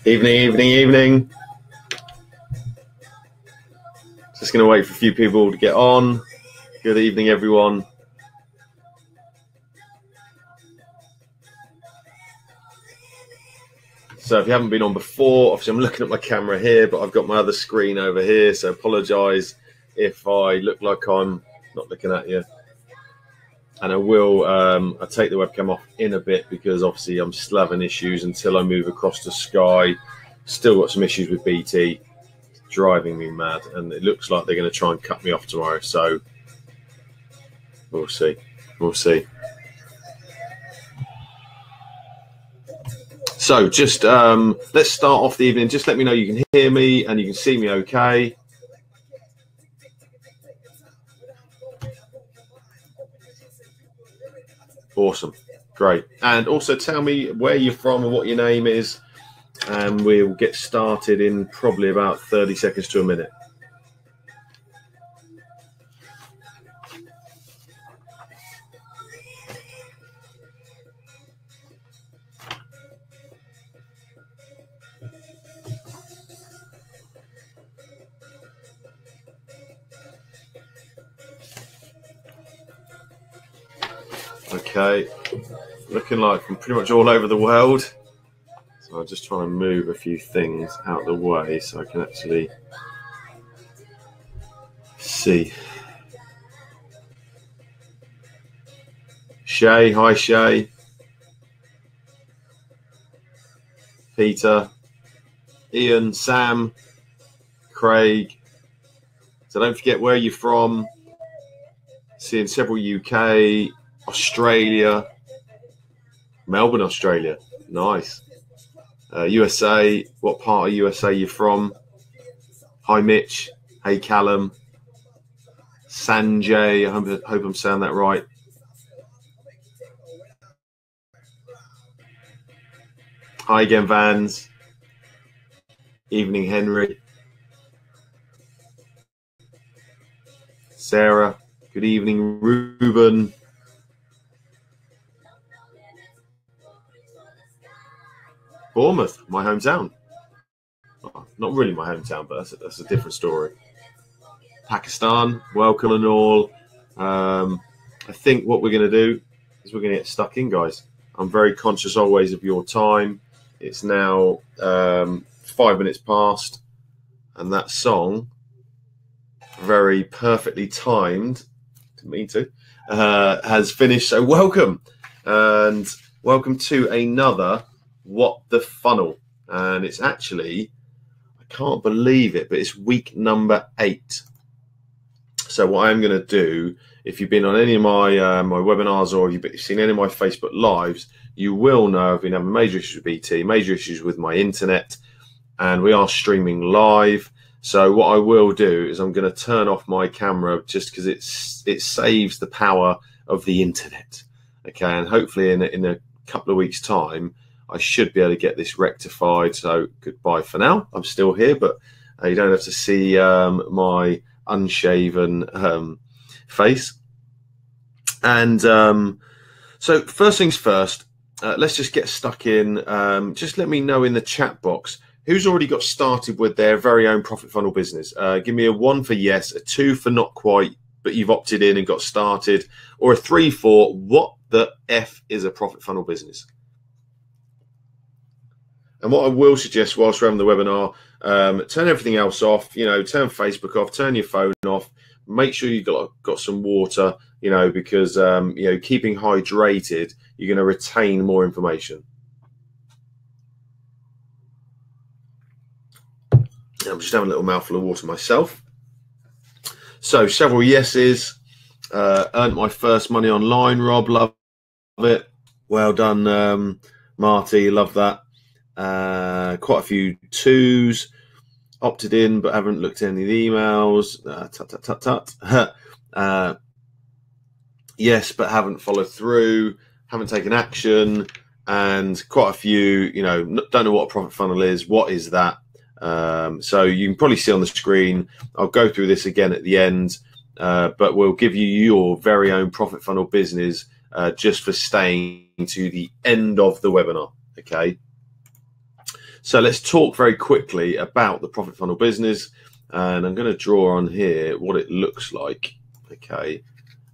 Evening. Just going to wait for a few people to get on. Good evening, everyone. So if you haven't been on before, obviously I'm looking at my camera here, but I've got my other screen over here. So apologise if I look like I'm not looking at you. And I will I'll take the webcam off in a bit because obviously I'm still having issues until I move across to Sky. Still got some issues with BT. It's driving me mad. And it looks like they're going to try and cut me off tomorrow. So we'll see. So just let's start off the evening. Just let me know you can hear me and you can see me okay. Awesome. Great. And also tell me where you're from and what your name is. And we'll get started in probably about 30 seconds to a minute. Okay, looking like from pretty much all over the world. So I'll just try and move a few things out of the way so I can actually see. Shay, hi Shay. Peter, Ian, Sam, Craig. So don't forget where you're from. Seeing several UK, Australia, Melbourne, Australia. Nice. USA, what part of USA you're from? Hi, Mitch. Hey, Callum. Sanjay, I hope I'm saying that right. Hi again, Vans. Evening, Henry. Sarah. Good evening, Ruben. Bournemouth, my hometown. Oh, not really my hometown, but that's a different story. Pakistan, welcome and all. I think what we're going to do is we're going to get stuck in, guys. I'm very conscious always of your time. It's now 5 minutes past, and that song, very perfectly timed, to me too, has finished. So welcome, and welcome to another What the Funnel. And it's actually, I can't believe it, but it's week number 8. So what I'm going to do, if you've been on any of my my webinars or you've seen any of my Facebook lives, you will know I've been having major issues with BT, major issues with my internet, and we are streaming live. So what I will do is I'm going to turn off my camera just because it saves the power of the internet. Okay, and hopefully in a couple of weeks' time, I should be able to get this rectified. So goodbye for now. I'm still here, but you don't have to see my unshaven face. And so first things first, let's just get stuck in. Just let me know in the chat box who's already got started with their very own profit funnel business. Give me a 1 for yes, a 2 for not quite, but you've opted in and got started, or a 3 for what the F is a profit funnel business. And what I will suggest whilst we're having the webinar, turn everything else off, turn Facebook off, turn your phone off, make sure you've got some water, because, keeping hydrated, you're going to retain more information. I'm just having a little mouthful of water myself. So several yeses, earned my first money online, Rob, love it. Well done, Marty, love that. Quite a few 2s, opted in but haven't looked at any of the emails. Yes, but haven't followed through, haven't taken action, and quite a few, don't know what a profit funnel is. What is that? So you can probably see on the screen. I'll go through this again at the end, but we'll give you your very own profit funnel business just for staying to the end of the webinar. Okay. So let's talk very quickly about the profit funnel business. And I'm going to draw on here what it looks like. Okay.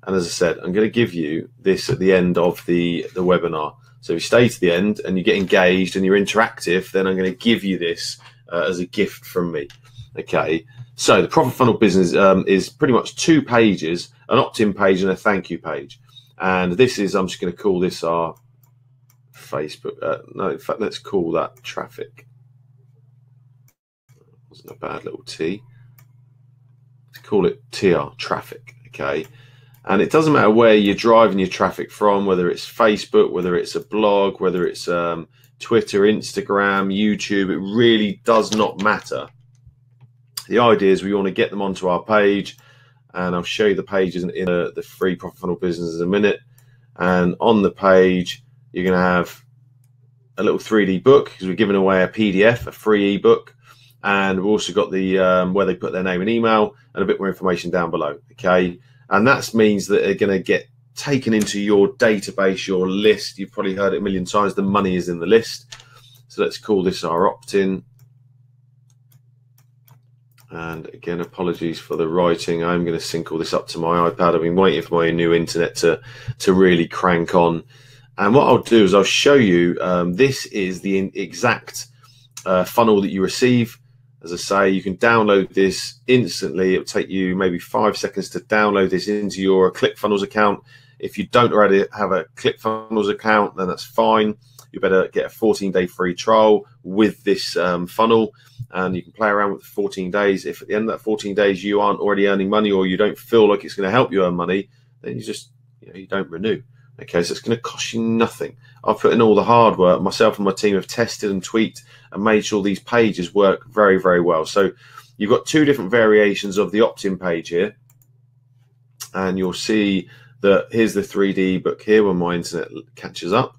And as I said, I'm going to give you this at the end of the webinar. So if you stay to the end and you get engaged and you're interactive, then I'm going to give you this as a gift from me. Okay. So the profit funnel business is pretty much 2 pages, an opt-in page and a thank you page. And this is, I'm just going to call this our Facebook. No, in fact, let's call that traffic. Wasn't a bad little T. Let's call it TR, traffic. Okay. And it doesn't matter where you're driving your traffic from, whether it's Facebook, whether it's a blog, whether it's Twitter, Instagram, YouTube, it really does not matter. The idea is we want to get them onto our page, and I'll show you the pages in the free profit funnel business in a minute. And on the page, you're going to have a little 3D book because we're giving away a PDF, a free ebook. And we've also got the where they put their name and email and a bit more information down below. Okay. And that means that they're going to get taken into your database, your list. You've probably heard it a million times. The money is in the list. So let's call this our opt-in. And again, apologies for the writing. I'm going to sync all this up to my iPad. I've been waiting for my new internet to really crank on. And what I'll do is I'll show you, this is the exact funnel that you receive. As I say, you can download this instantly. It'll take you maybe 5 seconds to download this into your Clickfunnels account. If you don't already have a Clickfunnels account, then that's fine. You better get a 14-day free trial with this funnel, and you can play around with 14 days. If at the end of that 14 days you aren't already earning money, or you don't feel like it's going to help you earn money, then you just, you don't renew. Okay, so it's going to cost you nothing. I've put in all the hard work. Myself and my team have tested and tweaked and made sure these pages work very, very well. So you've got 2 different variations of the opt-in page here, and you'll see that here's the 3D book here when my internet catches up.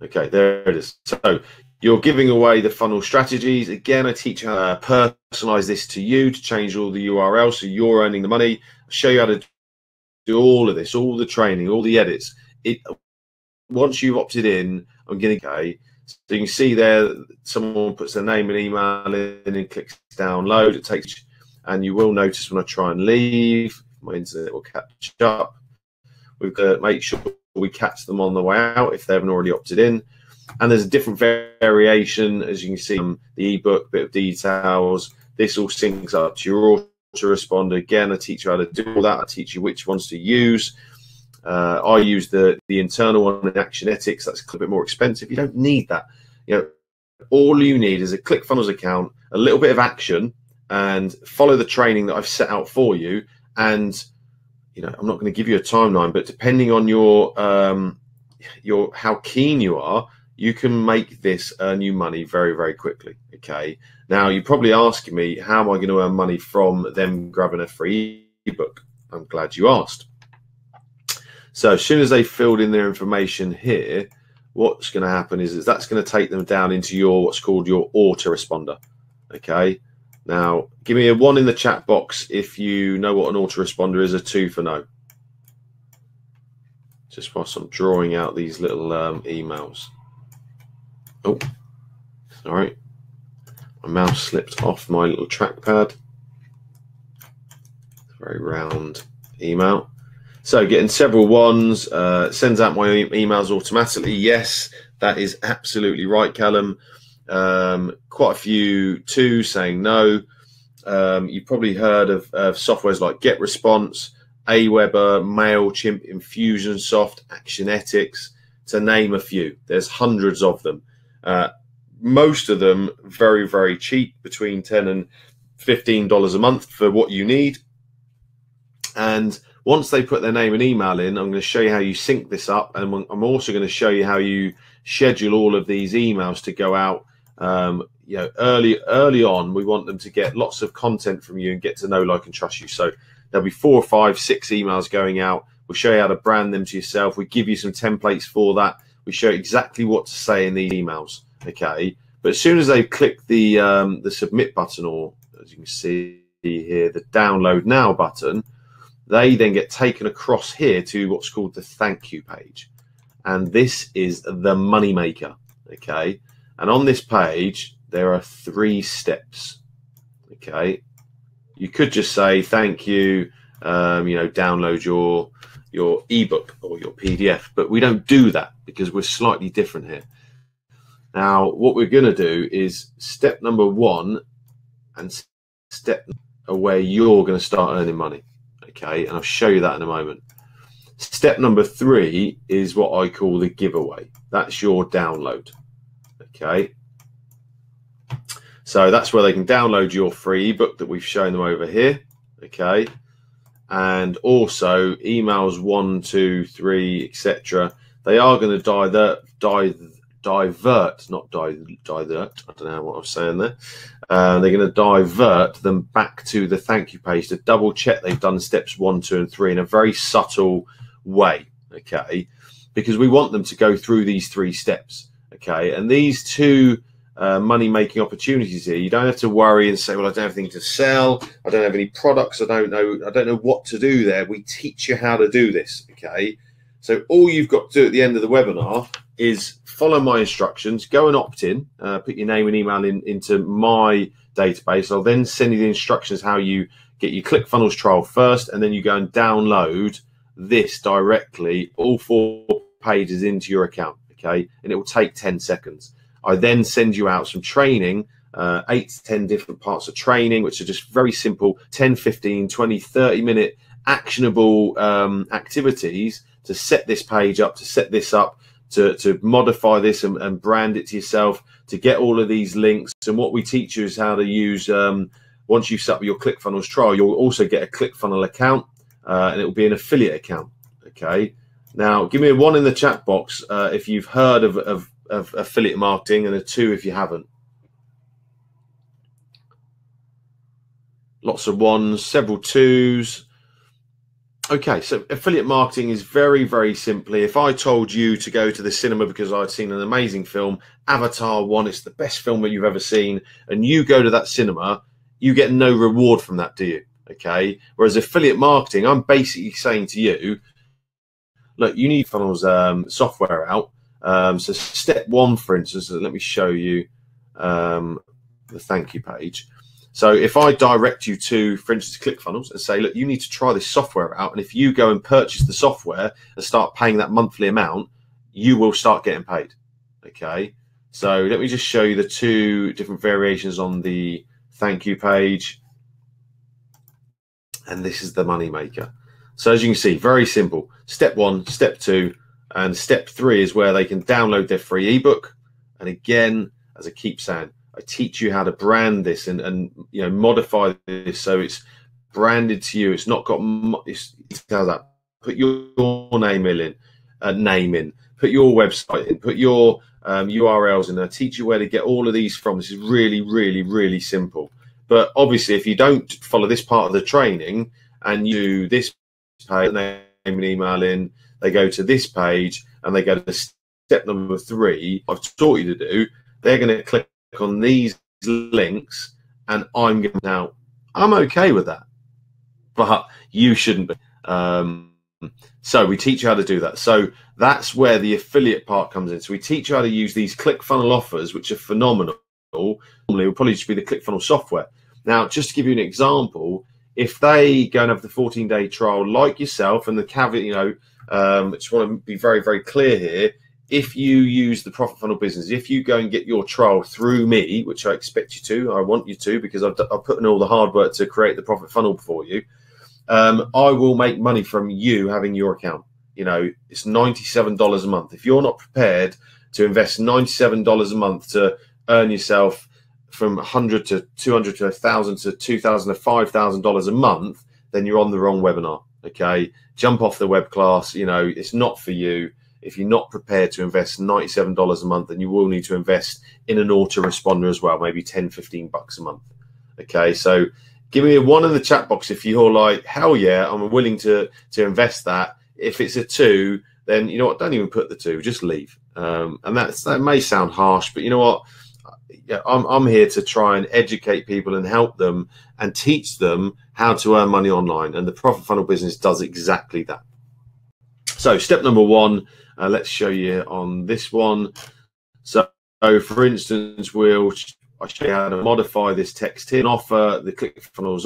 Okay, there it is. So you're giving away the funnel strategies. Again, I teach how to personalize this to you to change all the URLs so you're earning the money. I'll show you how to do all of this, all the training, all the edits. Once you've opted in, I'm going to go. So you can see there, someone puts their name and email in and clicks download. It takes, and you will notice when I try and leave, my internet will catch up. We've got to make sure we catch them on the way out if they haven't already opted in. And there's a different variation, as you can see, the ebook, bit of details. This all syncs up to your autoresponder. Again, I teach you how to do all that. I teach you which ones to use. I use the internal one in Actionetics. That's a bit more expensive. You don't need that. All you need is a Clickfunnels account, a little bit of action, and follow the training that I've set out for you. And I'm not going to give you a timeline, but depending on your how keen you are, you can make this earn you money very, very quickly. Okay. Now you're probably asking me, how am I going to earn money from them grabbing a free ebook? I'm glad you asked. So as soon as they filled in their information here, what's going to happen is that's going to take them down into your what's called your autoresponder. Okay. Now, give me a 1 in the chat box if you know what an autoresponder is, a 2 for no. Just whilst I'm drawing out these little emails. Oh, sorry. My mouse slipped off my little trackpad. Very round email. So getting several 1s, sends out my emails automatically. Yes, that is absolutely right, Callum. Quite a few 2s saying no. You've probably heard of softwares like GetResponse, Aweber, MailChimp, Infusionsoft, Actionetics, to name a few. There's hundreds of them. Most of them very, very cheap, between $10 and $15 a month for what you need. And once they put their name and email in, I'm going to show you how you sync this up, and I'm also going to show you how you schedule all of these emails to go out. Early on, we want them to get lots of content from you and get to know, like, and trust you. So there'll be 4 or 5, 6 emails going out. We'll show you how to brand them to yourself. We give you some templates for that. We show you exactly what to say in these emails. Okay, but as soon as they click the submit button, or as you can see here, the download now button, they then get taken across here to what's called the thank you page. and this is the money maker. Okay, and on this page there are 3 steps. Okay, you could just say thank you, you know, download your ebook or your PDF, but we don't do that because we're slightly different here. Now, what we're going to do is step number 1 and step where you're going to start earning money. Okay, and I'll show you that in a moment. Step number 3 is what I call the giveaway. That's your download. Okay, so that's where they can download your free ebook that we've shown them over here. Okay, and also emails 1, 2, 3, etc. They are going to divert, not divert. I don't know what I was saying there. They're going to divert them back to the thank you page to double check they've done steps 1, 2, and 3 in a very subtle way. Okay, because we want them to go through these 3 steps. Okay, and these 2 money making opportunities here, you don't have to worry and say, well, I don't have anything to sell, I don't have any products, I don't know what to do there. We teach you how to do this. Okay, so all you've got to do at the end of the webinar is follow my instructions, go and opt in, put your name and email into my database. I'll then send you the instructions how you get your Clickfunnels trial first, and then you go and download this directly, all 4 pages into your account. Okay, and it will take 10 seconds. I then send you out some training, 8 to 10 different parts of training, which are just very simple 10, 15, 20, 30-minute actionable activities to set this page up, to set this up, to modify this and brand it to yourself, to get all of these links. And what we teach you is how to use, once you've set up your Clickfunnels trial, you'll also get a ClickFunnels account, and it will be an affiliate account. Okay, now give me a 1 in the chat box if you've heard of affiliate marketing, and a 2 if you haven't. Lots of 1s, several 2s. Okay, so affiliate marketing is very, very simply, if I told you to go to the cinema because I'd seen an amazing film, Avatar 1, it's the best film that you've ever seen, and you go to that cinema, you get no reward from that, do you? Okay, whereas affiliate marketing, I'm basically saying to you, look, you need funnels software out. So step 1, for instance, let me show you the thank you page. So if I direct you to, for instance, Clickfunnels and say, look, you need to try this software out, and if you go and purchase the software and start paying that monthly amount, you will start getting paid. Okay, so let me just show you the 2 different variations on the thank you page, and this is the money maker. So as you can see, very simple. Step 1, step 2, and step 3 is where they can download their free ebook. And again, as I keep saying, I teach you how to brand this and you know, modify this so it's branded to you. It's not got it's that. Put your name in, put your website in, put your URLs in. I teach you where to get all of these from. This is really, really, really simple. But obviously, if you don't follow this part of the training and you do this page, name and email in, they go to this page and they go to step number 3 I've taught you to do, they're going to click on these links, and I'm going to, now I'm okay with that, but you shouldn't be. So we teach you how to do that. So that's where the affiliate part comes in. So we teach you how to use these ClickFunnels offers, which are phenomenal. Normally it will probably just be the ClickFunnels software. Now, just to give you an example, if they go and have the 14-day trial like yourself, and the caveat, you know, just want to be very, very clear here. If you use the Profit Funnel Business, if you go and get your trial through me, which I expect you to, I want you to, because I've put in all the hard work to create the Profit Funnel for you, I will make money from you having your account. You know, it's $97 a month. If you're not prepared to invest $97 a month to earn yourself from $100 to $200 to $1,000 to $2,000 to $5,000 a month, then you're on the wrong webinar. Okay, jump off the web class. You know, it's not for you. If you're not prepared to invest $97 a month, then you will need to invest in an autoresponder as well, maybe 10, 15 bucks a month. Okay, so give me a 1 in the chat box if you're like, hell yeah, I'm willing to invest that. If it's a 2, then you know what, don't even put the 2, just leave. And that may sound harsh, but you know what, yeah, I'm here to try and educate people and help them and teach them how to earn money online, and the Profit Funnel Business does exactly that. So step number 1, Let's show you on this one. So for instance, I'll show you how to modify this text here and offer the Clickfunnels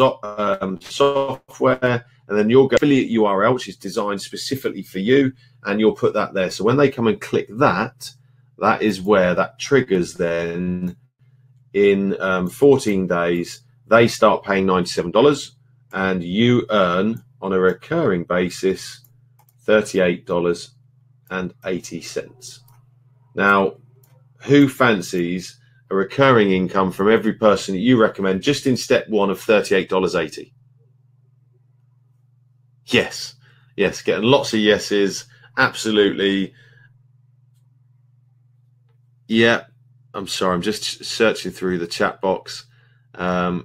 software, and then you'll go affiliate URL, which is designed specifically for you, and you'll put that there. So when they come and click that, that is where that triggers then in 14 days, they start paying $97, and you earn on a recurring basis $38.80. Now, who fancies a recurring income from every person that you recommend just in step one of $38.80? Yes, yes, getting lots of yeses. Absolutely. Yeah, I'm sorry, I'm just searching through the chat box.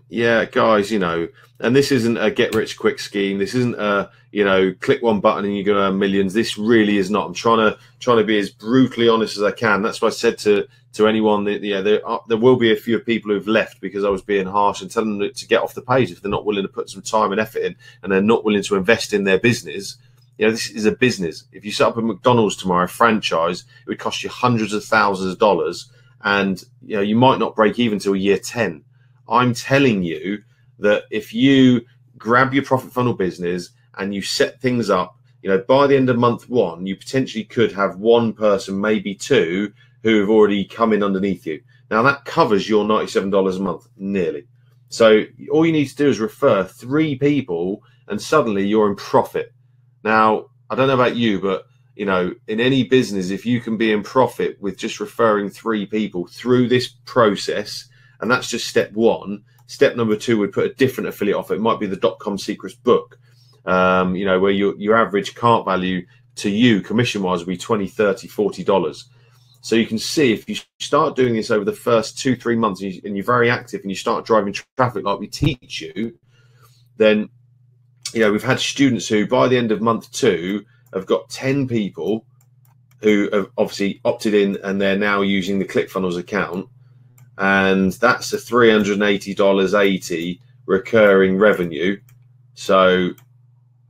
Yeah, guys, you know, and this isn't a get rich quick scheme. This isn't a, you know, click one button and you're going to earn millions. This really is not. I'm trying to be as brutally honest as I can. That's why I said to anyone that, yeah, there will be a few people who've left because I was being harsh and telling them to get off the page if they're not willing to put some time and effort in, and they're not willing to invest in their business. You know, this is a business. If you set up a McDonald's tomorrow, a franchise, it would cost you hundreds of thousands of dollars, and you know, you might not break even till year 10. I'm telling you that if you grab your profit funnel business and you set things up, you know, by the end of month one, you potentially could have one person, maybe two, who have already come in underneath you. Now that covers your $97 a month, nearly. So all you need to do is refer 3 people and suddenly you're in profit. Now, I don't know about you, but you know, in any business, if you can be in profit with just referring 3 people through this process, and that's just step one. Step number 2 would put a different affiliate offer. It might be the .com secrets book, you know, where your average cart value to you commission-wise will be $20, $30, $40. So you can see if you start doing this over the first 2-3 months and you're very active and you start driving traffic like we teach you, then, you know, we've had students who by the end of month 2 have got 10 people who have obviously opted in and they're now using the Clickfunnels account. And that's a $380.80 recurring revenue. So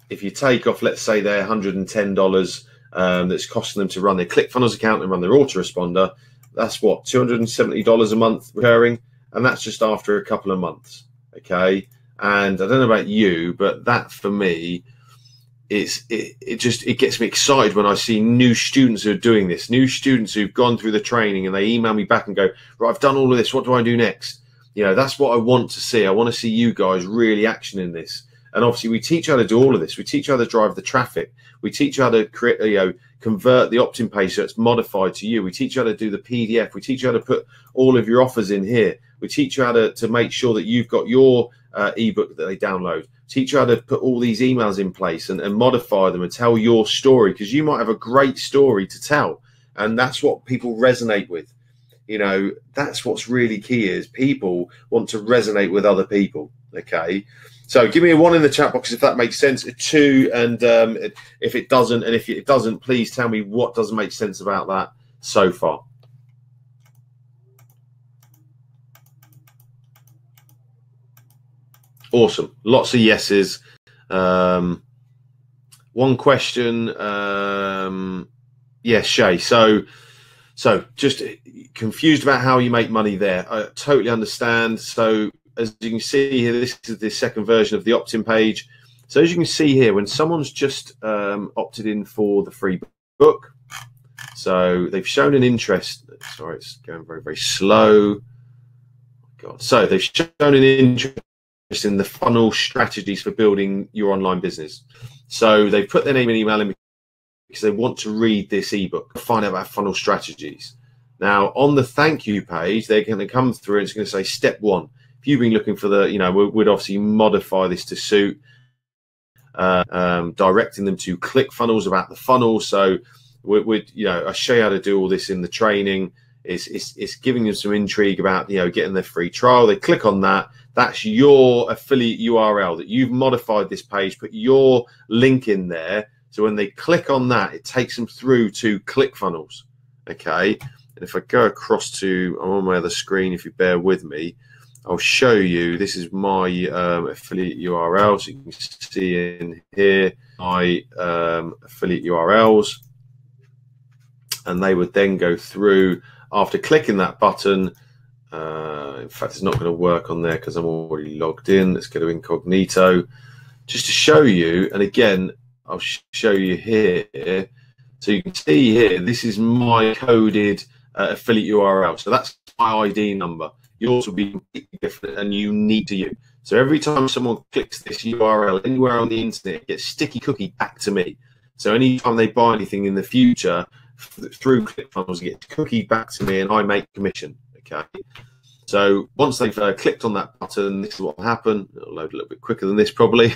if you take off, let's say they're $110 that's costing them to run their Clickfunnels account and run their autoresponder, that's what, $270 a month recurring, and that's just after a couple of months. Okay, and I don't know about you, but that for me, it gets me excited when I see new students who are doing this, new students who've gone through the training and they email me back and go, right, I've done all of this, what do I do next? You know, that's what I want to see. I want to see you guys really actioning this. And obviously we teach how to do all of this. We teach how to drive the traffic. We teach how to create, you know, convert the opt-in page so it's modified to you. We teach you how to do the PDF. We teach you how to put all of your offers in here. We teach you how to make sure that you've got your ebook that they download. Teach you how to put all these emails in place and modify them and tell your story, because you might have a great story to tell, and that's what people resonate with. You know, that's what's really key, is people want to resonate with other people. Okay, so give me a 1 in the chat box if that makes sense, a 2, and if it doesn't, and if it doesn't, please tell me what doesn't make sense about that so far. Awesome. Lots of yeses. One question. Yes, Shay. So just confused about how you make money there. I totally understand. So as you can see here, this is the second version of the opt-in page. So as you can see here, when someone's just opted in for the free book, so they've shown an interest. Sorry, it's going very, very slow. God. So they've shown an interest in the funnel strategies for building your online business. So they put their name and email in because they want to read this ebook, find out about funnel strategies. Now on the thank you page, they're going to come through and it's going to say step 1. If you've been looking for the, you know, we'd obviously modify this to suit, directing them to Clickfunnels about the funnel. So we'd, you know, I show you how to do all this in the training. It's giving them some intrigue about, you know, getting their free trial. They click on that. That's your affiliate URL that you've modified this page, put your link in there. So when they click on that, it takes them through to Clickfunnels. Okay. And if I go across to, I'm on my other screen, if you bear with me, I'll show you, this is my affiliate URL. So you can see in here, my affiliate URLs. and they would then go through after clicking that button. In fact, it's not going to work on there because I'm already logged in. Let's go to incognito just to show you. And again, I'll show you here. So you can see here, this is my coded affiliate URL. So that's my ID number. Yours will be completely different and unique to you. So every time someone clicks this URL anywhere on the internet, it gets sticky cookie back to me. So anytime they buy anything in the future through Clickfunnels, it gets cookie back to me and I make commission. Okay. So once they've clicked on that button, this is what will happen. It'll load a little bit quicker than this probably,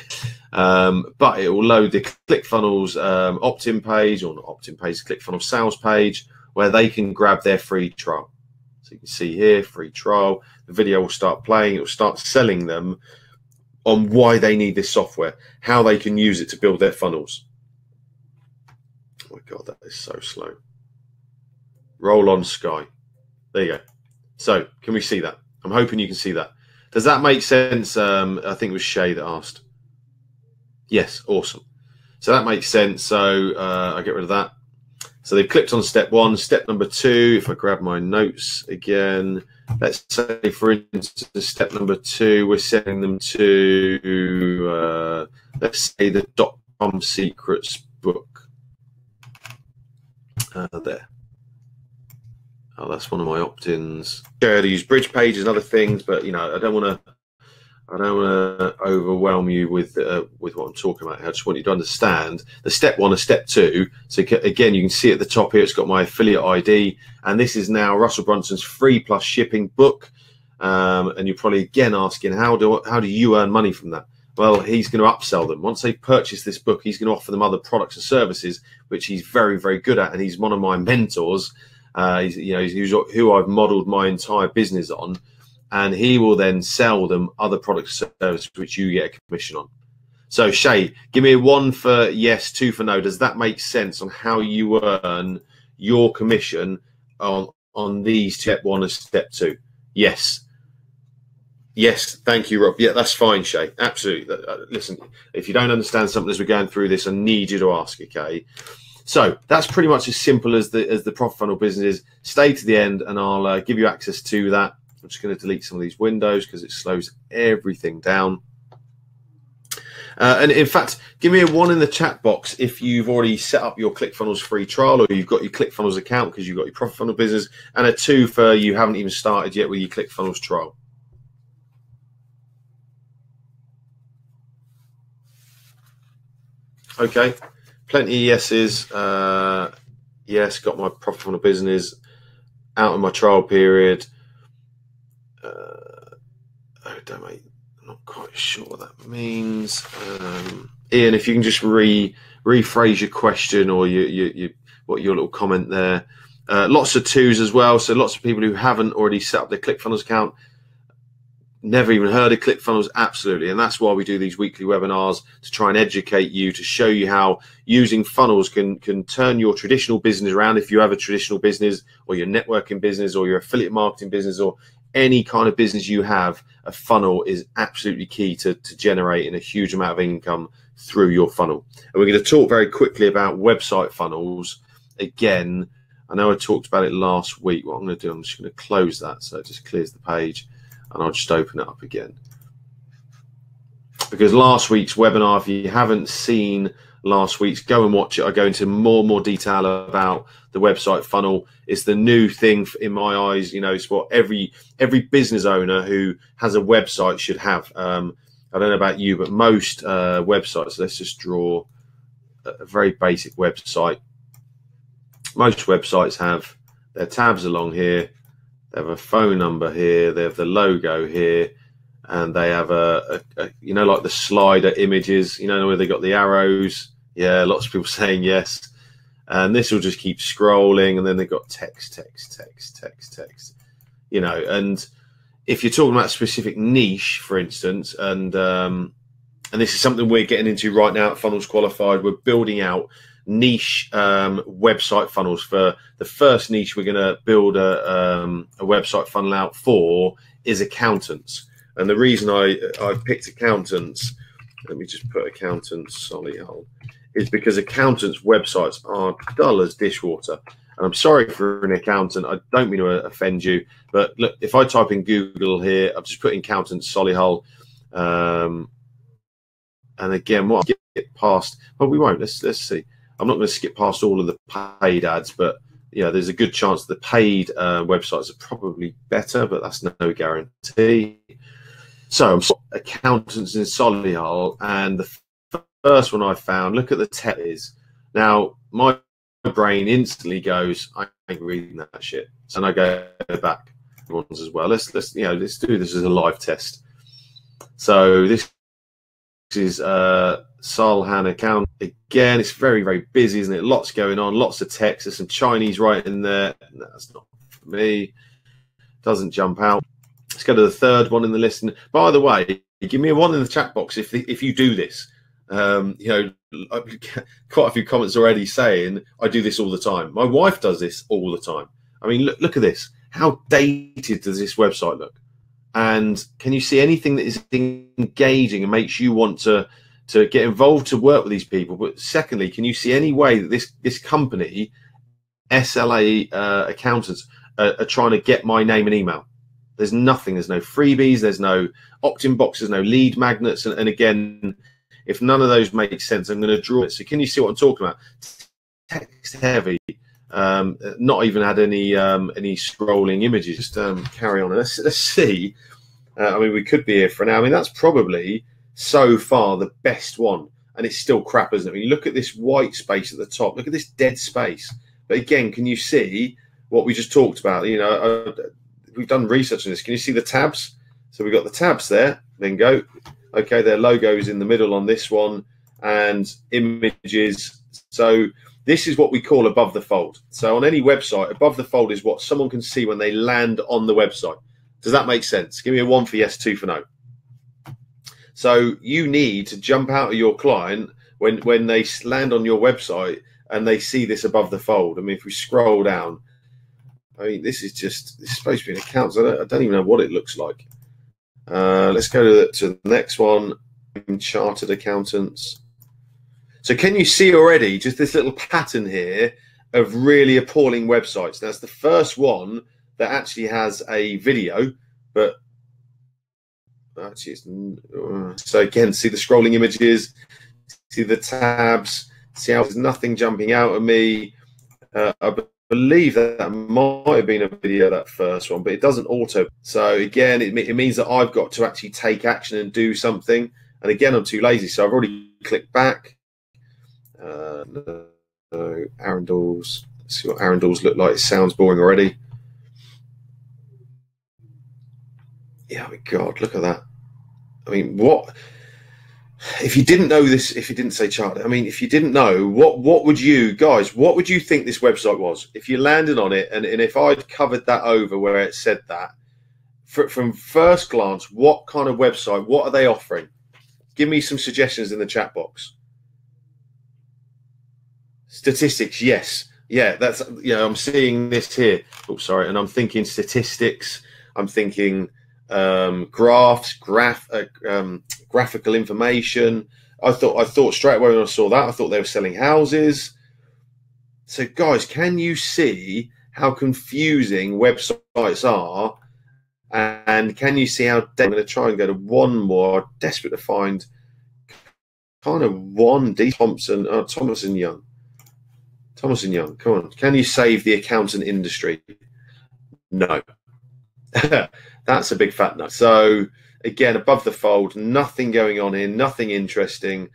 but it will load the Clickfunnels opt-in page, or not opt-in page, Clickfunnels sales page, where they can grab their free trial. So you can see here, free trial. The video will start playing. It will start selling them on why they need this software, how they can use it to build their funnels. Oh my God, that is so slow. Roll on Sky. There you go. So can we see that? I'm hoping you can see that. Does that make sense? I think it was Shay that asked. Yes, awesome. So that makes sense. So I get rid of that. So they've clicked on step 1. Step number 2, if I grab my notes again, let's say, for instance, step number 2, we're sending them to, let's say, the .com secrets book. There. Oh, that's one of my opt-ins. Yeah, to use bridge pages and other things, but you know, I don't want to overwhelm you with what I'm talking about. I just want you to understand the step 1 and step 2. So again, you can see at the top here, it's got my affiliate ID, and this is now Russell Brunson's free plus shipping book. And you're probably again asking, how do you earn money from that? Well, he's going to upsell them. Once they purchase this book, he's going to offer them other products and services, which he's very, very good at, and he's one of my mentors. He's who I've modeled my entire business on, and he will then sell them other products and services which you get a commission on. So Shay, give me a 1 for yes, 2 for no. Does that make sense on how you earn your commission on these step 1 and step 2? Yes. Yes, thank you, Rob. Yeah, that's fine, Shay. Absolutely. Listen, if you don't understand something as we're going through this, I need you to ask, okay? So that's pretty much as simple as the Profit Funnel business is. Stay to the end and I'll give you access to that. I'm just going to delete some of these windows because it slows everything down. And in fact, give me a 1 in the chat box if you've already set up your Clickfunnels free trial, or you've got your Clickfunnels account because you've got your Profit Funnel business, and a 2 for you haven't even started yet with your Clickfunnels trial. Okay. Plenty of yeses. Yes, got my Profit Funnel business out of my trial period. Don't mate, I'm not quite sure what that means. Ian, if you can just rephrase your question or your little comment there. Lots of 2s as well. So lots of people who haven't already set up their Clickfunnels account, never even heard of Clickfunnels. Absolutely. And that's why we do these weekly webinars, to try and educate you, to show you how using funnels can turn your traditional business around. If you have a traditional business, or your networking business, or your affiliate marketing business, or any kind of business you have, a funnel is absolutely key to generating a huge amount of income through your funnel. And we're going to talk very quickly about website funnels. Again, I know I talked about it last week. What I'm going to do, I'm just going to close that so it just clears the page, and I'll just open it up again. Because last week's webinar, if you haven't seen last week's, go and watch it. I go into more detail about the website funnel. It's the new thing in my eyes. You know, it's what every business owner who has a website should have. I don't know about you, but most websites, let's just draw a very basic website. Most websites have their tabs along here. They have a phone number here. They have the logo here. And they have a you know, like the slider images, you know, where they got the arrows. Yeah, lots of people saying yes. And this will just keep scrolling. And then they've got text. You know, and if you're talking about a specific niche, for instance, and this is something we're getting into right now at Funnels Qualified, we're building out niche website funnels. For the first niche we're going to build a website funnel out for is accountants. And the reason I picked accountants, let me just put accountants solely on, is because accountants' websites are dull as dishwater. And I'm sorry for an accountant, I don't mean to offend you, but look, if I type in Google here, I've just put in accountant Solihull, and again, what I get past, well, we won't. Let's see. I'm not going to skip past all of the paid ads, but yeah, there's a good chance the paid websites are probably better, but that's no guarantee. So I'm accountants in Solihull, and the first one I found, look at the text is. Now, my brain instantly goes, I ain't reading that shit. And I go back ones as well. Let's do this as a live test. So this is Solhan account. Again, it's very, very busy, isn't it? Lots going on, lots of text. There's some Chinese writing there. No, that's not for me. Doesn't jump out. Let's go to the third one in the list. And by the way, give me a one in the chat box if you do this. You know, quite a few comments already saying I do this all the time. My wife does this all the time. I mean, look at this. How dated does this website look? And can you see anything that is engaging and makes you want to get involved to work with these people? But secondly, can you see any way that this company, SLA accountants, are trying to get my name and email? There's nothing. There's no freebies. There's no opt-in boxes. No lead magnets. And again, if none of those make sense, I'm going to draw it. So can you see what I'm talking about? Text heavy. Not even had any scrolling images. Just carry on. Let's see. I mean, we could be here for an hour. I mean, that's probably so far the best one, and it's still crap, isn't it? I mean, look at this white space at the top. Look at this dead space. But again, can you see what we just talked about? You know, we've done research on this. Can you see the tabs? So we've got the tabs there. Then go. Okay, their logos in the middle on this one, and images. So this is what we call above the fold. So on any website, above the fold is what someone can see when they land on the website. Does that make sense? Give me a 1 for yes, 2 for no. So you need to jump out of your client when they land on your website and they see this above the fold. I mean, if we scroll down, I mean, this is supposed to be an account. So I don't even know what it looks like. Let's go to the next one, chartered accountants. So can you see already just this little pattern here of really appalling websites? That's the first one that actually has a video, but actually it's, so again, see the scrolling images, see the tabs, see how there's nothing jumping out at me. I believe that might have been a video, that first one, but it doesn't auto. So again, it means that I've got to actually take action and do something. And again, I'm too lazy, so I've already clicked back. No, Arundel's. Let's see what Arundel's look like. It sounds boring already. Yeah, my God, look at that. I mean, what? If you didn't know this, if you didn't say chart, I mean, if you didn't know, what would you guys, what would you think this website was? If you landed on it, and if I'd covered that over where it said that, from first glance, what kind of website, what are they offering? Give me some suggestions in the chat box. Statistics, yes. Yeah, that's, you know, I'm seeing this here. Oh, sorry. And I'm thinking statistics. I'm thinking graphs, graphical information. I thought straight away when I saw that, I thought they were selling houses. So guys, can you see how confusing websites are? And can you see how I'm going to try and go to one more. I'm desperate to find kind of one. D. Thompson, Thomas and Young. Thomas and Young, come on. Can you save the accountant industry? No. That's a big fat no. So again, above the fold, nothing going on here, nothing interesting,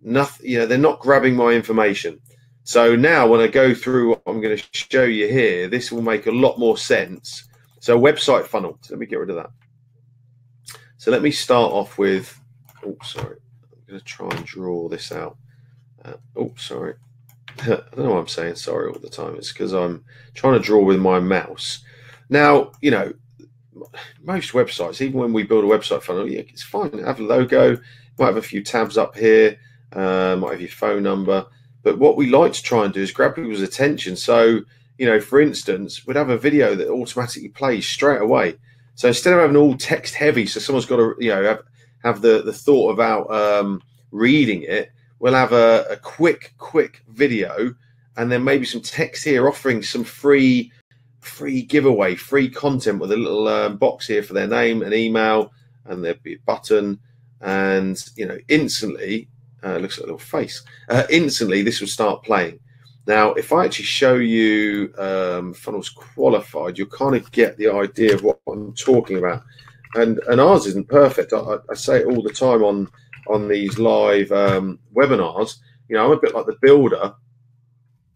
nothing, you know, they're not grabbing my information. So now when I go through what I'm going to show you here, this will make a lot more sense. So website funnel, so let me get rid of that. So let me start off with, oh, sorry. I'm going to try and draw this out. Oh, sorry. I don't know why I'm saying sorry all the time. It's because I'm trying to draw with my mouse. Now, you know, most websites, even when we build a website funnel, yeah, it's fine. Have a logo, might have a few tabs up here, might have your phone number. But what we like to try and do is grab people's attention. So, you know, for instance, we'd have a video that automatically plays straight away. So instead of having all text heavy, so someone's got to, you know, have the thought about reading it, we'll have a quick video, and then maybe some text here offering some free giveaway, free content with a little box here for their name and email, and there'd be a button, and instantly looks like a little face. Instantly this will start playing. Now if I actually show you Funnels Qualified, you'll kind of get the idea of what I'm talking about. And ours isn't perfect. I say it all the time on these live webinars. I'm a bit like the builder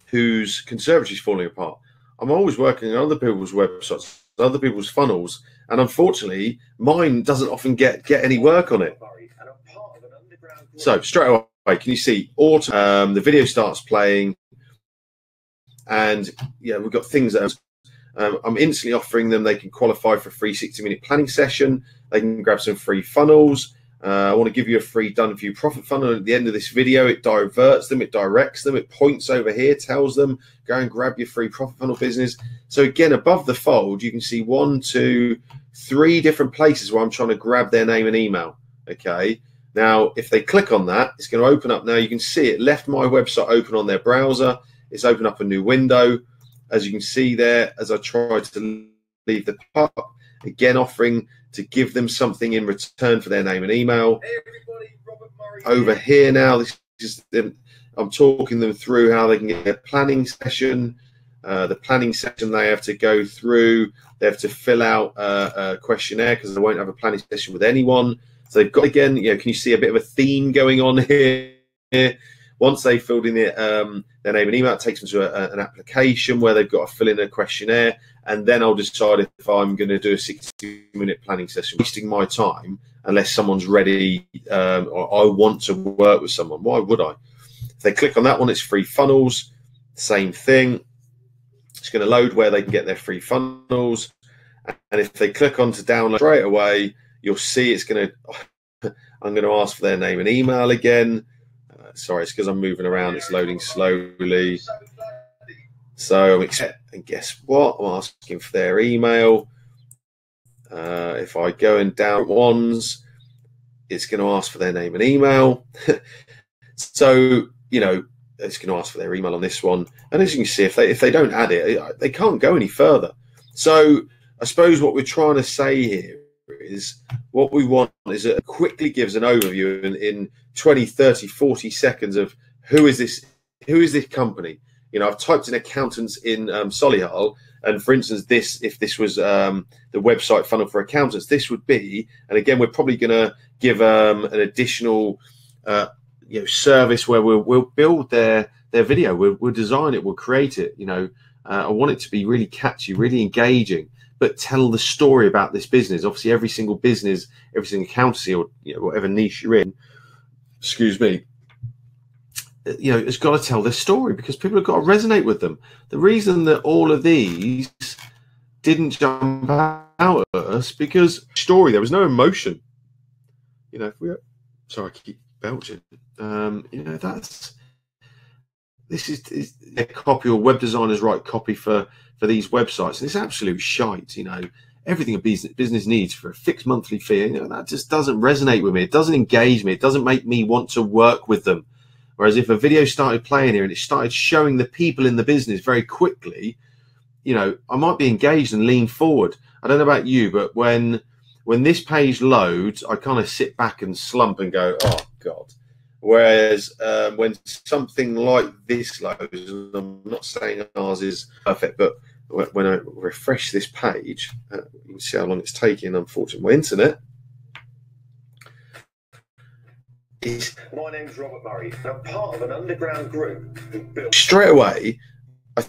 whose conservatory is falling apart. I'm always working on other people's websites, other people's funnels, and unfortunately, mine doesn't often get any work on it. So straight away, can you see auto? The video starts playing, and we've got things that I'm instantly offering them. They can qualify for a free 60-minute planning session. They can grab some free funnels. I want to give you a free done for you profit funnel. At the end of this video, it diverts them, it directs them, it points over here, tells them, go and grab your free profit funnel business. So again, above the fold, you can see 1, 2, 3 different places where I'm trying to grab their name and email. Okay. Now, if they click on that, it's going to open up. Now you can see it left my website open on their browser. It's opened up a new window. As you can see there, as I tried to leave the pop, again, offering to give them something in return for their name and email. Hey everybody, Robert Murray over here now. This is them. I'm talking them through how they can get a planning session. The planning session they have to go through. They have to fill out a questionnaire because they won't have a planning session with anyone. So they've got, again, can you see a bit of a theme going on here? Once they filled in their name and email, it takes them to an application where they've got to fill in a questionnaire, and then I'll decide if I'm going to do a 60-minute planning session. Wasting my time unless someone's ready or I want to work with someone. Why would I? If they click on that one, it's free funnels. Same thing. It's going to load where they can get their free funnels. And if they click on to download straight away, you'll see it's going to, I'm going to ask for their name and email again. Sorry, it's because I'm moving around. It's loading slowly. So I'm and guess what? I'm asking for their email. If I go and down ones, it's going to ask for their name and email. So it's going to ask for their email on this one. And as you can see, if they don't add it, they can't go any further. So I suppose what we're trying to say here is what we want is it quickly gives an overview in 20, 30, 40 seconds of who is this company. I've typed in accountants in Solihull, and for instance, if this was the website funnel for accountants, this would be, and again, we're probably going to give an additional service where we'll build their video, we'll design it, we'll create it. I want it to be really catchy, really engaging, but tell the story about this business. Obviously, every single business, every single accountancy, or whatever niche you're in, excuse me, it's got to tell their story because people have got to resonate with them. The reason that all of these didn't jump out at us because story, there was no emotion. If we, sorry, I keep belching. This is a copy, or web designers write copy for these websites, and it's absolute shite. Everything a business needs for a fixed monthly fee. That just doesn't resonate with me. It doesn't engage me. It doesn't make me want to work with them. Whereas if a video started playing here and it started showing the people in the business very quickly, I might be engaged and lean forward. I don't know about you, but when this page loads, I kind of sit back and slump and go, oh God. Whereas when something like this loads, and I'm not saying ours is perfect, but when I refresh this page, you can see how long it's taking. Unfortunately, my internet. My name's Robert Murray, and I'm part of an underground group who built. Straight away, I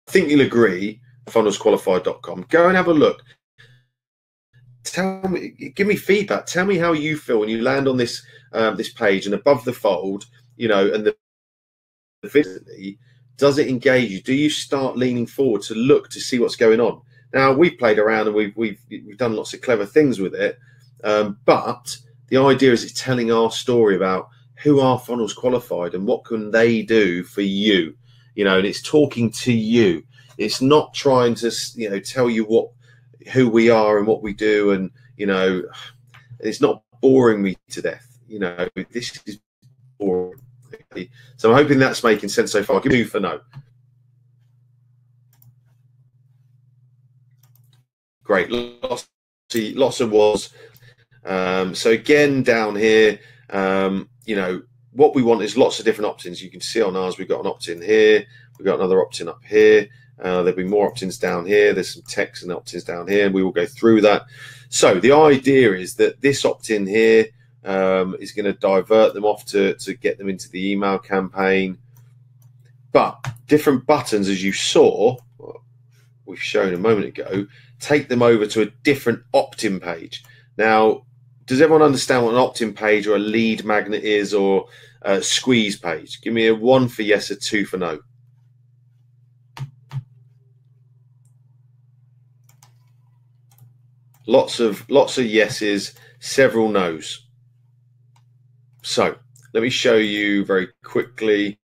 think you'll agree, funnelsqualified.com. Go and have a look. Tell me, give me feedback. Tell me how you feel when you land on this this page, and above the fold, and the video, does it engage you? Do you start leaning forward to look to see what's going on? Now, we've played around and we've done lots of clever things with it, but the idea is it's telling our story about who are Funnels Qualified and what can they do for you, and it's talking to you. It's not trying to, tell you who we are and what we do, and it's not boring me to death. This is boring. Okay. So I'm hoping that's making sense so far. Give me 2 for no. Great. Lots of was. So again, down here, you know, what we want is lots of different opt-ins. You can see on ours, we've got an opt-in here. We've got another opt-in up here. There'll be more opt-ins down here. There's some text and opt-ins down here, and we will go through that. So the idea is that this opt-in here is going to divert them off to get them into the email campaign. But different buttons, as you saw, we've shown a moment ago, take them over to a different opt-in page. Now, does everyone understand what an opt-in page or a lead magnet is, or a squeeze page? Give me a 1 for yes, a 2 for no. Lots of yeses, several no's. So let me show you very quickly.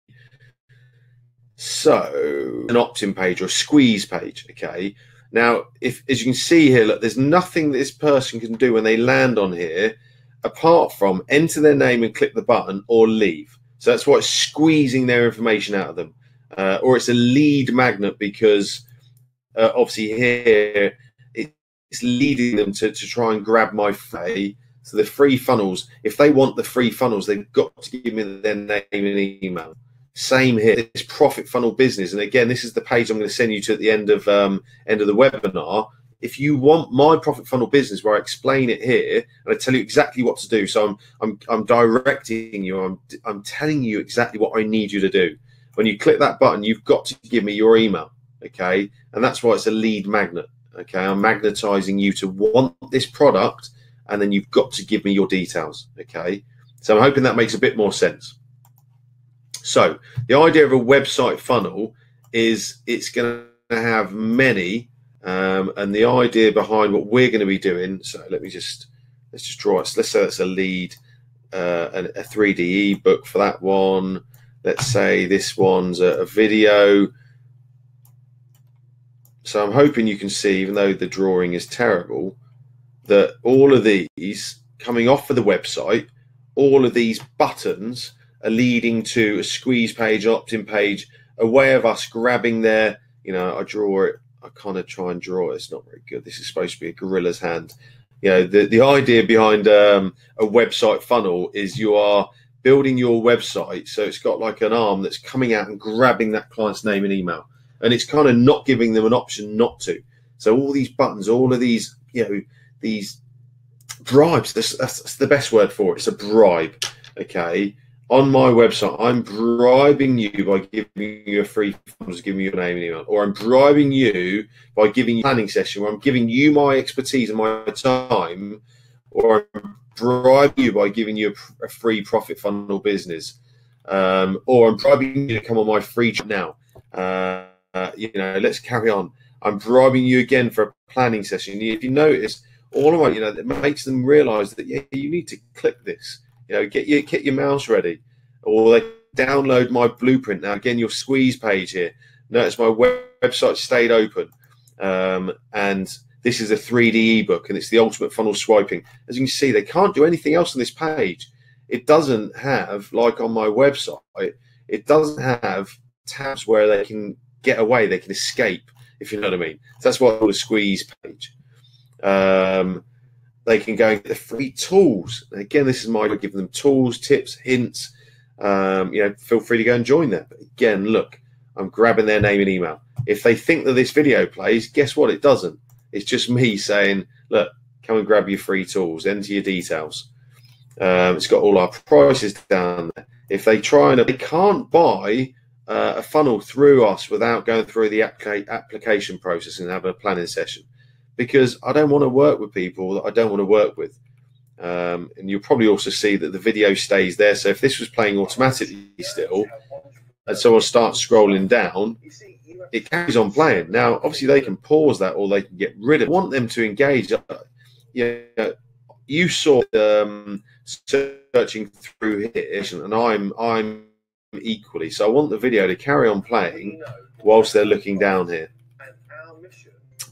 So an opt-in page or a squeeze page, okay? Now, as you can see here, look, there's nothing that this person can do when they land on here apart from enter their name and click the button or leave. So that's why it's squeezing their information out of them. Or it's a lead magnet because obviously here it's leading them to try and grab my fee. So the free funnels, if they want the free funnels, they've got to give me their name and email. Same here, it's profit funnel business. And again, this is the page I'm going to send you to at the end of the webinar. If you want my profit funnel business, where I explain it here and I tell you exactly what to do. So I'm directing you. I'm telling you exactly what I need you to do. When you click that button, you've got to give me your email, okay? And that's why it's a lead magnet, okay? I'm magnetizing you to want this product, and then you've got to give me your details, okay? So I'm hoping that makes a bit more sense. So the idea of a website funnel is it's going to have many, and the idea behind what we're going to be doing. So let's just draw it. Let's say that's a lead, a 3D ebook for that one. Let's say this one's a video. So I'm hoping you can see, even though the drawing is terrible, that all of these coming off of the website, all of these buttons are leading to a squeeze page, opt-in page, a way of us grabbing their, you know, I draw it, I kind of try and draw it, it's not very good. This is supposed to be a gorilla's hand. You know, the idea behind a website funnel is you are building your website, so it's got like an arm that's coming out and grabbing that client's name and email, and it's kind of not giving them an option not to. So all these buttons, all of these, you know, these bribes, that's the best word for it. It's a bribe, okay? On my website, I'm bribing you by giving you a free funnels, giving you your name and email, or I'm bribing you by giving you a planning session where I'm giving you my expertise and my time, or I'm bribing you by giving you a free profit funnel business, or I'm bribing you to come on my free chat now. You know, let's carry on. I'm bribing you again for a planning session. If you notice, all of my, you know, it makes them realize that, yeah, you need to click this. You know, get your mouse ready, or they download my blueprint. Now, again, your squeeze page here. Notice my website stayed open, and this is a 3D ebook, and it's the ultimate funnel swiping. As you can see, they can't do anything else on this page. It doesn't have, like on my website, it doesn't have tabs where they can get away, they can escape, if you know what I mean. So that's why I call a squeeze page. They can go and get the free tools. And again, this is my giving them tools, tips, hints. You know, feel free to go and join them. But again, look, I'm grabbing their name and email. If they think that this video plays, guess what? It doesn't. It's just me saying, look, come and grab your free tools, enter your details. It's got all our prices down there. If they try and, they can't buy a funnel through us without going through the application process and have a planning session, because I don't want to work with people that I don't want to work with. And you'll probably also see that the video stays there. So if this was playing automatically still, and someone starts scrolling down, it carries on playing. Now, obviously, they can pause that or they can get rid of it. I want them to engage. You saw searching through here, and I'm equally. So I want the video to carry on playing whilst they're looking down here.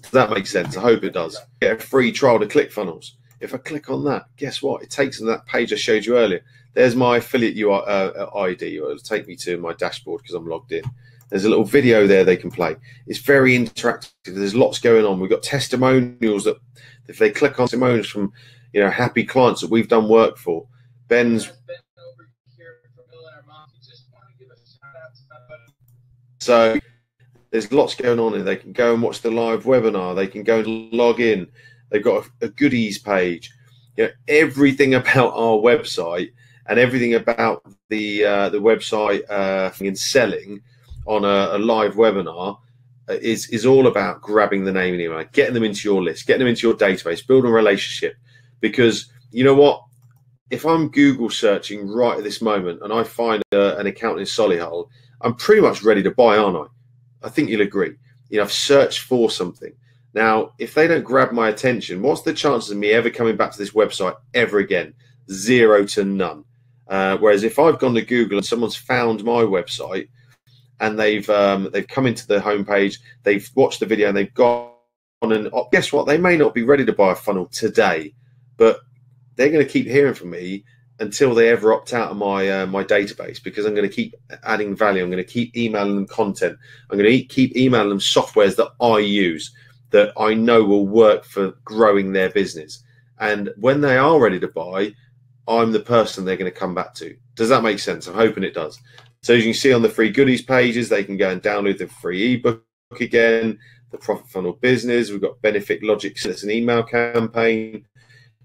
Does that make sense? I hope it does. Get a free trial to Clickfunnels. If I click on that, guess what? It takes them to that page I showed you earlier. there's my affiliate ID. It'll take me to my dashboard because I'm logged in. There's a little video there they can play. It's very interactive. There's lots going on. We've got testimonials that if they click on testimonials from, you know, happy clients that we've done work for. Ben's so there's lots going on, and they can go and watch the live webinar. They can go and log in. They've got a goodies page. You know, everything about our website and everything about the website and selling on a live webinar is all about grabbing the name and email, getting them into your list, getting them into your database, building a relationship. Because you know what? If I'm Google searching right at this moment and I find an account in Solihull, I'm pretty much ready to buy, aren't I? I think you'll agree. You know, I've searched for something. Now, if they don't grab my attention, what's the chances of me ever coming back to this website ever again? 0 to none. Whereas if I've gone to Google and someone's found my website and they've come into the homepage, they've watched the video and they've gone and guess what? They may not be ready to buy a funnel today, but they're going to keep hearing from me until they ever opt out of my database, because I'm going to keep adding value. I'm going to keep emailing them content. I'm going to keep emailing them softwares that I use, that I know will work for growing their business. And when they are ready to buy, I'm the person they're going to come back to. Does that make sense? I'm hoping it does. So as you can see on the free goodies pages, they can go and download the free ebook again, the Profit Funnel Business. We've got Benefit Logic, so it's an email campaign,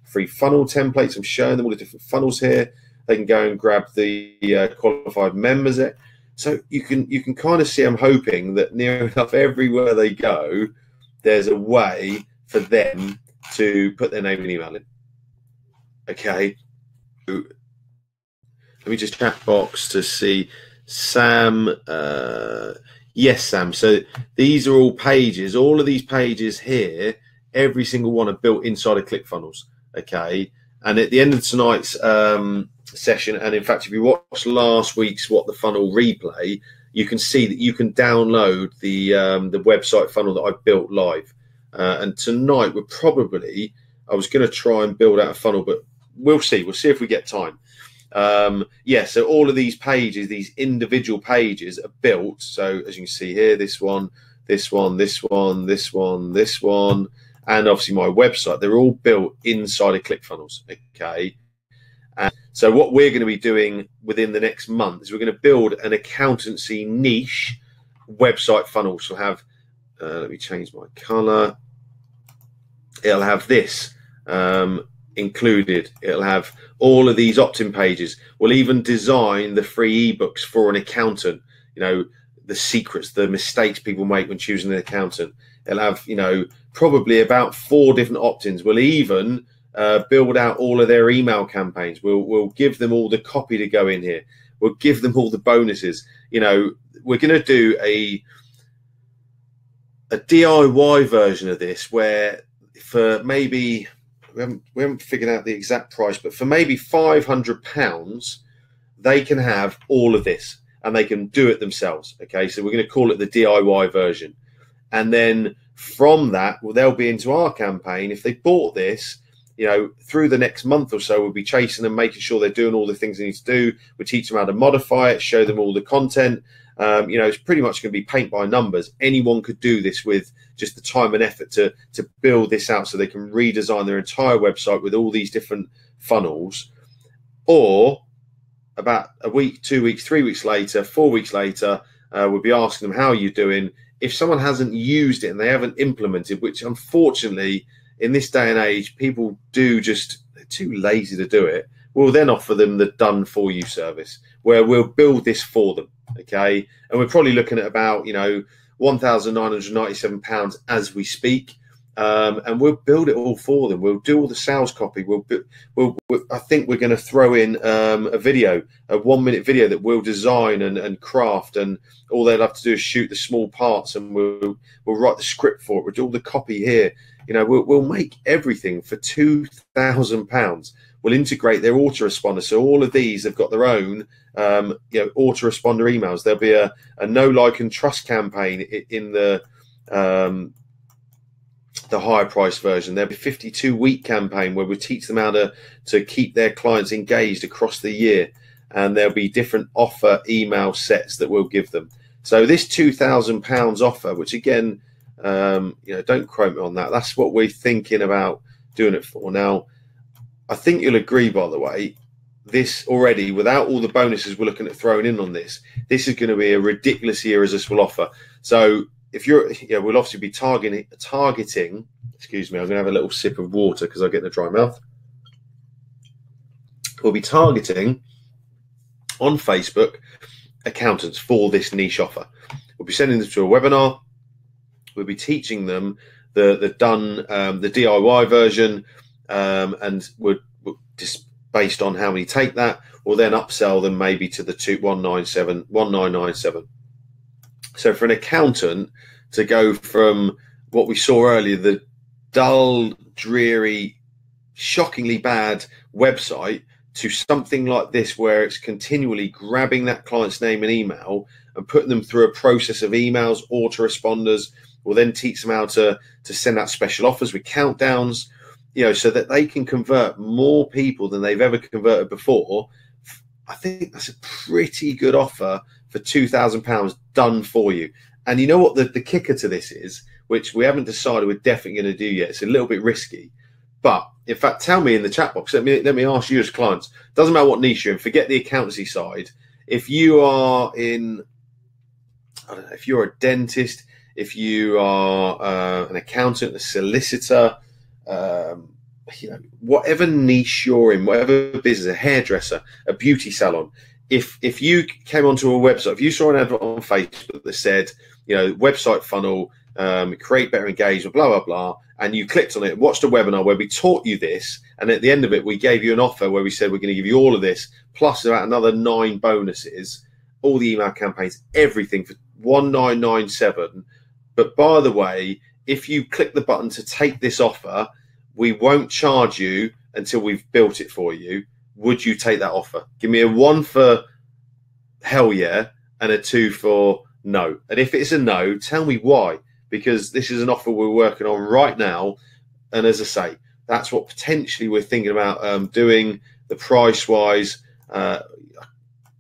free funnel templates. I'm showing them all the different funnels here. They can go and grab the qualified members. So you can kind of see, I'm hoping that near enough everywhere they go, there's a way for them to put their name and email in. Okay. Let me just chat box to see Sam. Yes, Sam. So these are all pages. All of these pages here, every single one are built inside of Clickfunnels. Okay. And at the end of tonight's session, and in fact, if you watch last week's What the Funnel replay, you can see that you can download the website funnel that I built live. And tonight we're probably, I was going to try and build out a funnel, but we'll see. We'll see if we get time. Yeah, so all of these pages, these individual pages are built. So as you can see here, this one, this one, this one, this one, this one, and obviously my website, they're all built inside of Clickfunnels. Okay. And so what we're going to be doing within the next month is we're going to build an accountancy niche website funnel. So we'll have, let me change my color. It'll have this included. It'll have all of these opt-in pages. We'll even design the free ebooks for an accountant, you know, the secrets, the mistakes people make when choosing an accountant. It'll have, you know, probably about 4 different opt-ins. We'll even build out all of their email campaigns. We'll give them all the copy to go in here. We'll give them all the bonuses. You know, we're going to do a DIY version of this where for maybe, we haven't figured out the exact price, but for maybe £500, they can have all of this and they can do it themselves. Okay, so we're going to call it the DIY version. And then from that, well, they'll be into our campaign. If they bought this, you know, through the next month or so, we'll be chasing them, making sure they're doing all the things they need to do. We teach them how to modify it, show them all the content. You know, it's pretty much going to be paint by numbers. Anyone could do this with just the time and effort to build this out so they can redesign their entire website with all these different funnels. Or about a week, 2 weeks, 3 weeks later, 4 weeks later, we'll be asking them, how are you doing? If someone hasn't used it and they haven't implemented, which unfortunately in this day and age, people do just, they're too lazy to do it, we'll then offer them the done for you service where we'll build this for them. Okay, and we're probably looking at about, you know, £1,997 as we speak, and we'll build it all for them. We'll do all the sales copy. I think we're going to throw in a video, a 1-minute video that we'll design and craft, and all they'll have to do is shoot the small parts, and we'll write the script for it. We'll do all the copy here. You know, we'll make everything for £2,000. We'll integrate their autoresponder. So all of these have got their own, you know, autoresponder emails. There'll be a know, like, and trust campaign in the the higher price version. There'll be a 52-week campaign where we teach them how to keep their clients engaged across the year. And there'll be different offer email sets that we'll give them. So this £2,000 offer, which again, don't quote me on that. That's what we're thinking about doing it for. Now, I think you'll agree, by the way, this already, without all the bonuses we're looking at throwing in on this is going to be a ridiculously irresistible offer. So if you're, we'll obviously be targeting, excuse me, I'm going to have a little sip of water because I get a dry mouth. We'll be targeting on Facebook accountants for this niche offer. We'll be sending them to a webinar. We'll be teaching them the DIY version, and we're just based on how many take that, we'll then upsell them maybe to the 1997. So for an accountant to go from what we saw earlier, the dull, dreary, shockingly bad website, to something like this where it's continually grabbing that client's name and email and putting them through a process of emails, autoresponders. We'll then teach them how to send out special offers with countdowns, so that they can convert more people than they've ever converted before. I think that's a pretty good offer for £2,000 done for you. And you know what the kicker to this is, which we haven't decided we're definitely going to do yet. It's a little bit risky. But in fact, tell me in the chat box, let me ask you as clients, doesn't matter what niche you're in, forget the accountancy side. If you are in, I don't know, if you're a dentist, if you are an accountant, a solicitor, whatever niche you're in, whatever business, a hairdresser, a beauty salon, if you came onto a website, if you saw an advert on Facebook that said, website funnel, create better engagement, blah, blah, blah, and you clicked on it, watched a webinar where we taught you this, and at the end of it, we gave you an offer where we said we're going to give you all of this, plus about another 9 bonuses, all the email campaigns, everything for $1997. But by the way, if you click the button to take this offer, we won't charge you until we've built it for you. Would you take that offer? Give me a 1 for hell yeah and a 2 for no. And if it's a no, tell me why, because this is an offer we're working on right now. And as I say, that's what potentially we're thinking about doing. The price wise, I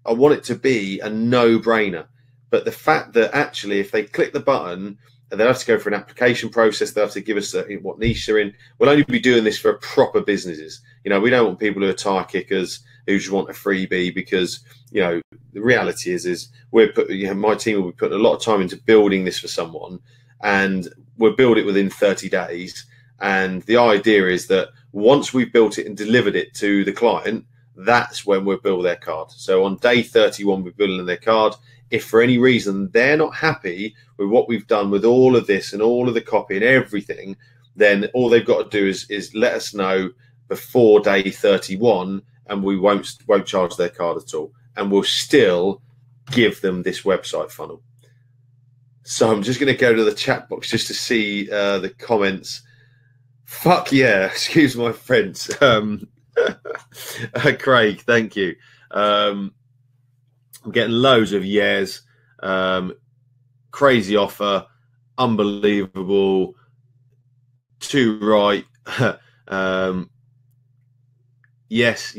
want it to be a no-brainer. But the fact that actually if they click the button, and they'll have to go for an application process, they'll have to give us what niche they're in. We'll only be doing this for proper businesses. We don't want people who are tire kickers who just want a freebie, because the reality is my team will be putting a lot of time into building this for someone, and we'll build it within 30 days. And the idea is that once we've built it and delivered it to the client, that's when we'll build their card. So on day 31, we're building their card. If for any reason they're not happy with what we've done with all of this and all of the copy and everything, then all they've got to do is let us know before day 31, and we won't charge their card at all. And we'll still give them this website funnel. So I'm just going to go to the chat box just to see the comments. Fuck yeah, excuse my French. Craig, thank you. I'm getting loads of yes. Crazy offer, unbelievable, too right. Yes.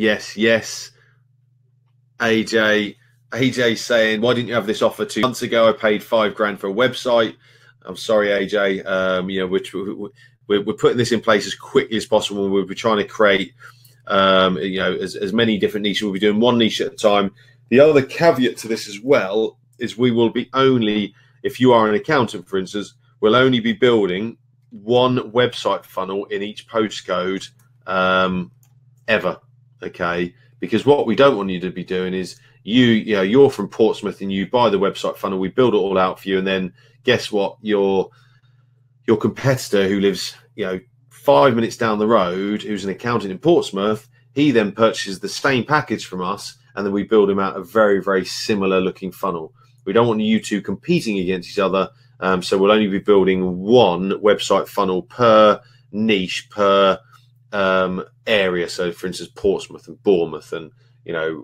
AJ saying, why didn't you have this offer 2 months ago? I paid $5,000 for a website. I'm sorry, AJ. We're putting this in place as quickly as possible. We'll be trying to create, as many different niches. We'll be doing one niche at a time. The other caveat to this as well is we will be only, if you are an accountant, for instance, we'll only be building 1 website funnel in each postcode ever, okay? Because what we don't want you to be doing is you're from Portsmouth and you buy the website funnel, we build it all out for you, and then guess what? Your competitor who lives 5 minutes down the road, who's an accountant in Portsmouth, he then purchases the same package from us, and then we build him out a very, very similar looking funnel. We don't want you two competing against each other. So we'll only be building 1 website funnel per niche, per area. So for instance, Portsmouth and Bournemouth and,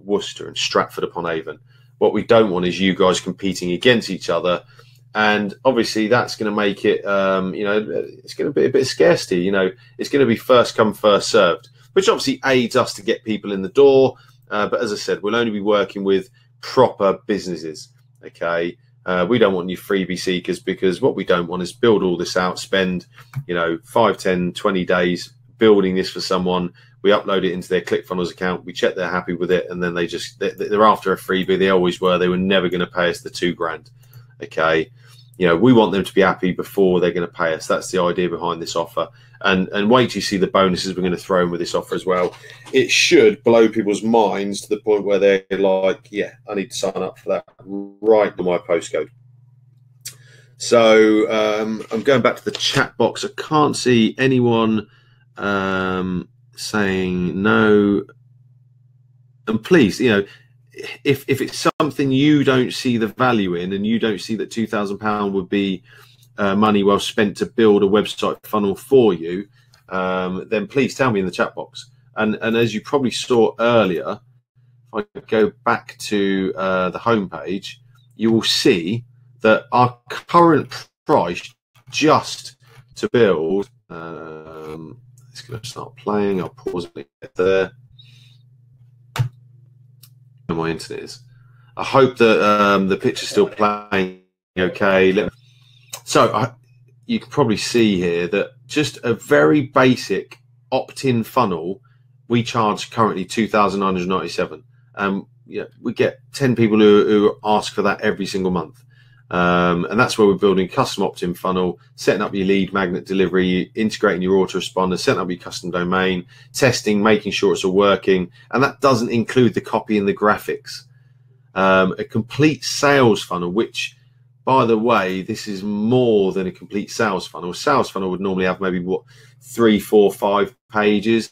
Worcester and Stratford upon Avon. What we don't want is you guys competing against each other And obviously that's going to make it, you know, it's going to be a bit of scarcity. You know, it's going to be first come, first served, which obviously aids us to get people in the door. But as I said, we'll only be working with proper businesses. Okay. We don't want you freebie seekers, because what we don't want is build all this out, spend, you know, 5, 10, 20 days building this for someone. We upload it into their Clickfunnels account. We check they're happy with it. And then they're after a freebie. They always were. They were never going to pay us the $2,000. Okay. You know, we want them to be happy before they're going to pay us. That's the idea behind this offer. And wait till you see the bonuses we're going to throw in with this offer as well. It should blow people's minds to the point where they're like, yeah, I need to sign up for that right in my postcode. So I'm going back to the chat box. I can't see anyone saying no. And please, you know, if it's something you don't see the value in, and you don't see that £2,000 would be money well spent to build a website funnel for you, then please tell me in the chat box. And as you probably saw earlier, if I go back to the homepage, you will see that our current price just to build, it's going to start playing. I'll pause it there. My internet is. I hope that the picture's still playing okay. So you can probably see here that just a very basic opt-in funnel, we charge currently $2,997. Yeah, we get 10 people who ask for that every single month. And that's where we're building custom opt-in funnel, setting up your lead magnet delivery, integrating your autoresponder, setting up your custom domain, testing, making sure it's all working. And that doesn't include the copy and the graphics. A complete sales funnel, which, by the way, this is more than a complete sales funnel. A sales funnel would normally have maybe, what, 3, 4, 5 pages.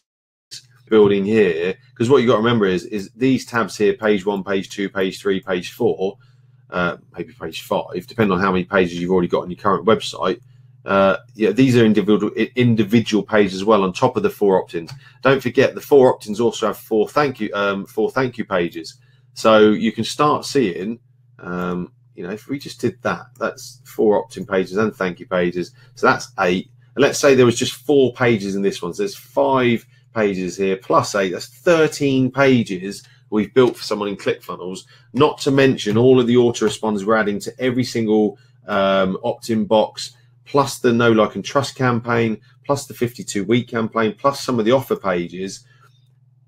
Building here, because what you got to remember is these tabs here, page 1, page 2, page 3, page 4, maybe page 5, depending on how many pages you've already got on your current website. Yeah, these are individual pages as well on top of the 4 opt-ins. Don't forget the 4 opt-ins also have 4 thank you pages. So you can start seeing, you know, if we just did that, that's 4 opt-in pages and thank you pages. So that's 8. And let's say there was just 4 pages in this one. So there's 5 pages here plus 8. That's 13 pages we've built for someone in Clickfunnels, not to mention all of the autoresponders we're adding to every single opt-in box, plus the know, like, and trust campaign, plus the 52-week campaign, plus some of the offer pages.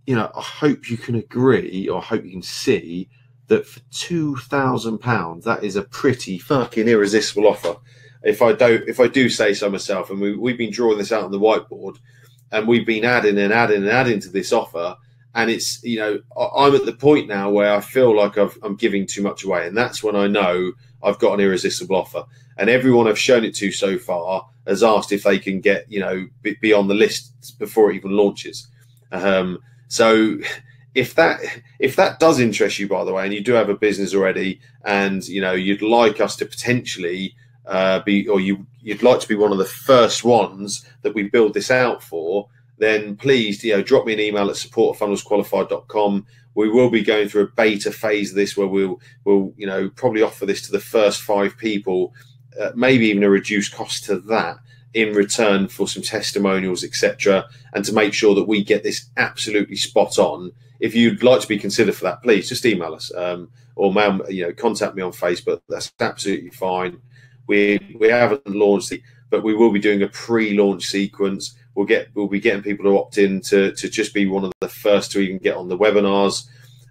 You know, I hope you can agree, or I hope you can see that for £2,000, that is a pretty fucking irresistible offer. If I do say so myself, and we've been drawing this out on the whiteboard, and we've been adding and adding and adding to this offer, and it's, you know, I'm at the point now where I feel like I'm giving too much away, and that's when I know I've got an irresistible offer. And everyone I've shown it to so far has asked if they can get, you know, be on the list before it even launches. So if that does interest you, by the way, and you do have a business already, and you know you'd like us to potentially you'd like to be one of the first ones that we build this out for, then please, you know, drop me an email at support@funnelsqualified.com. We will be going through a beta phase of this where we'll you know, probably offer this to the first 5 people, maybe even a reduced cost to that, in return for some testimonials, etc., and to make sure that we get this absolutely spot on. If you'd like to be considered for that, please just email us or mail, you know, contact me on Facebook. That's absolutely fine. We haven't launched it, but we will be doing a pre-launch sequence. We'll be getting people to opt in to just be one of the first to even get on the webinars.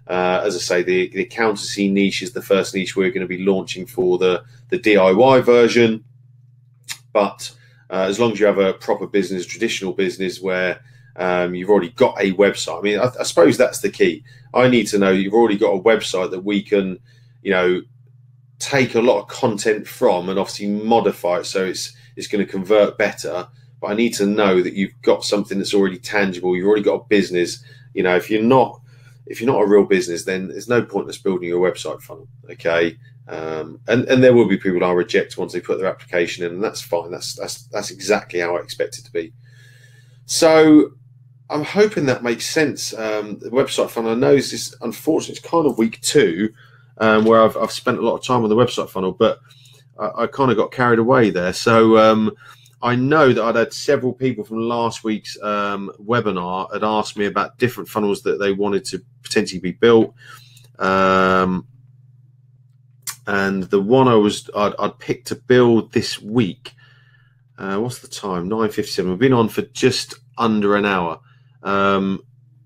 As I say, the accountancy niche is the first niche we're going to be launching for the DIY version. But as long as you have a proper business, traditional business where you've already got a website. I mean, I suppose that's the key. I need to know you've already got a website that we can, you know, take a lot of content from and obviously modify it so it's going to convert better. But I need to know that you've got something that's already tangible. You've already got a business. You know, if you're not a real business, then there's no point in us building your website funnel. Okay. And there will be people I'll reject once they put their application in, and that's fine. That's exactly how I expect it to be. So I'm hoping that makes sense. The website funnel, I know this, unfortunately, it's kind of week 2, where I've spent a lot of time on the website funnel, but I kind of got carried away there. So I know that I'd had several people from last week's webinar had asked me about different funnels that they wanted to potentially be built. And the one I'd picked to build this week, what's the time? 9:57. We've been on for just under an hour.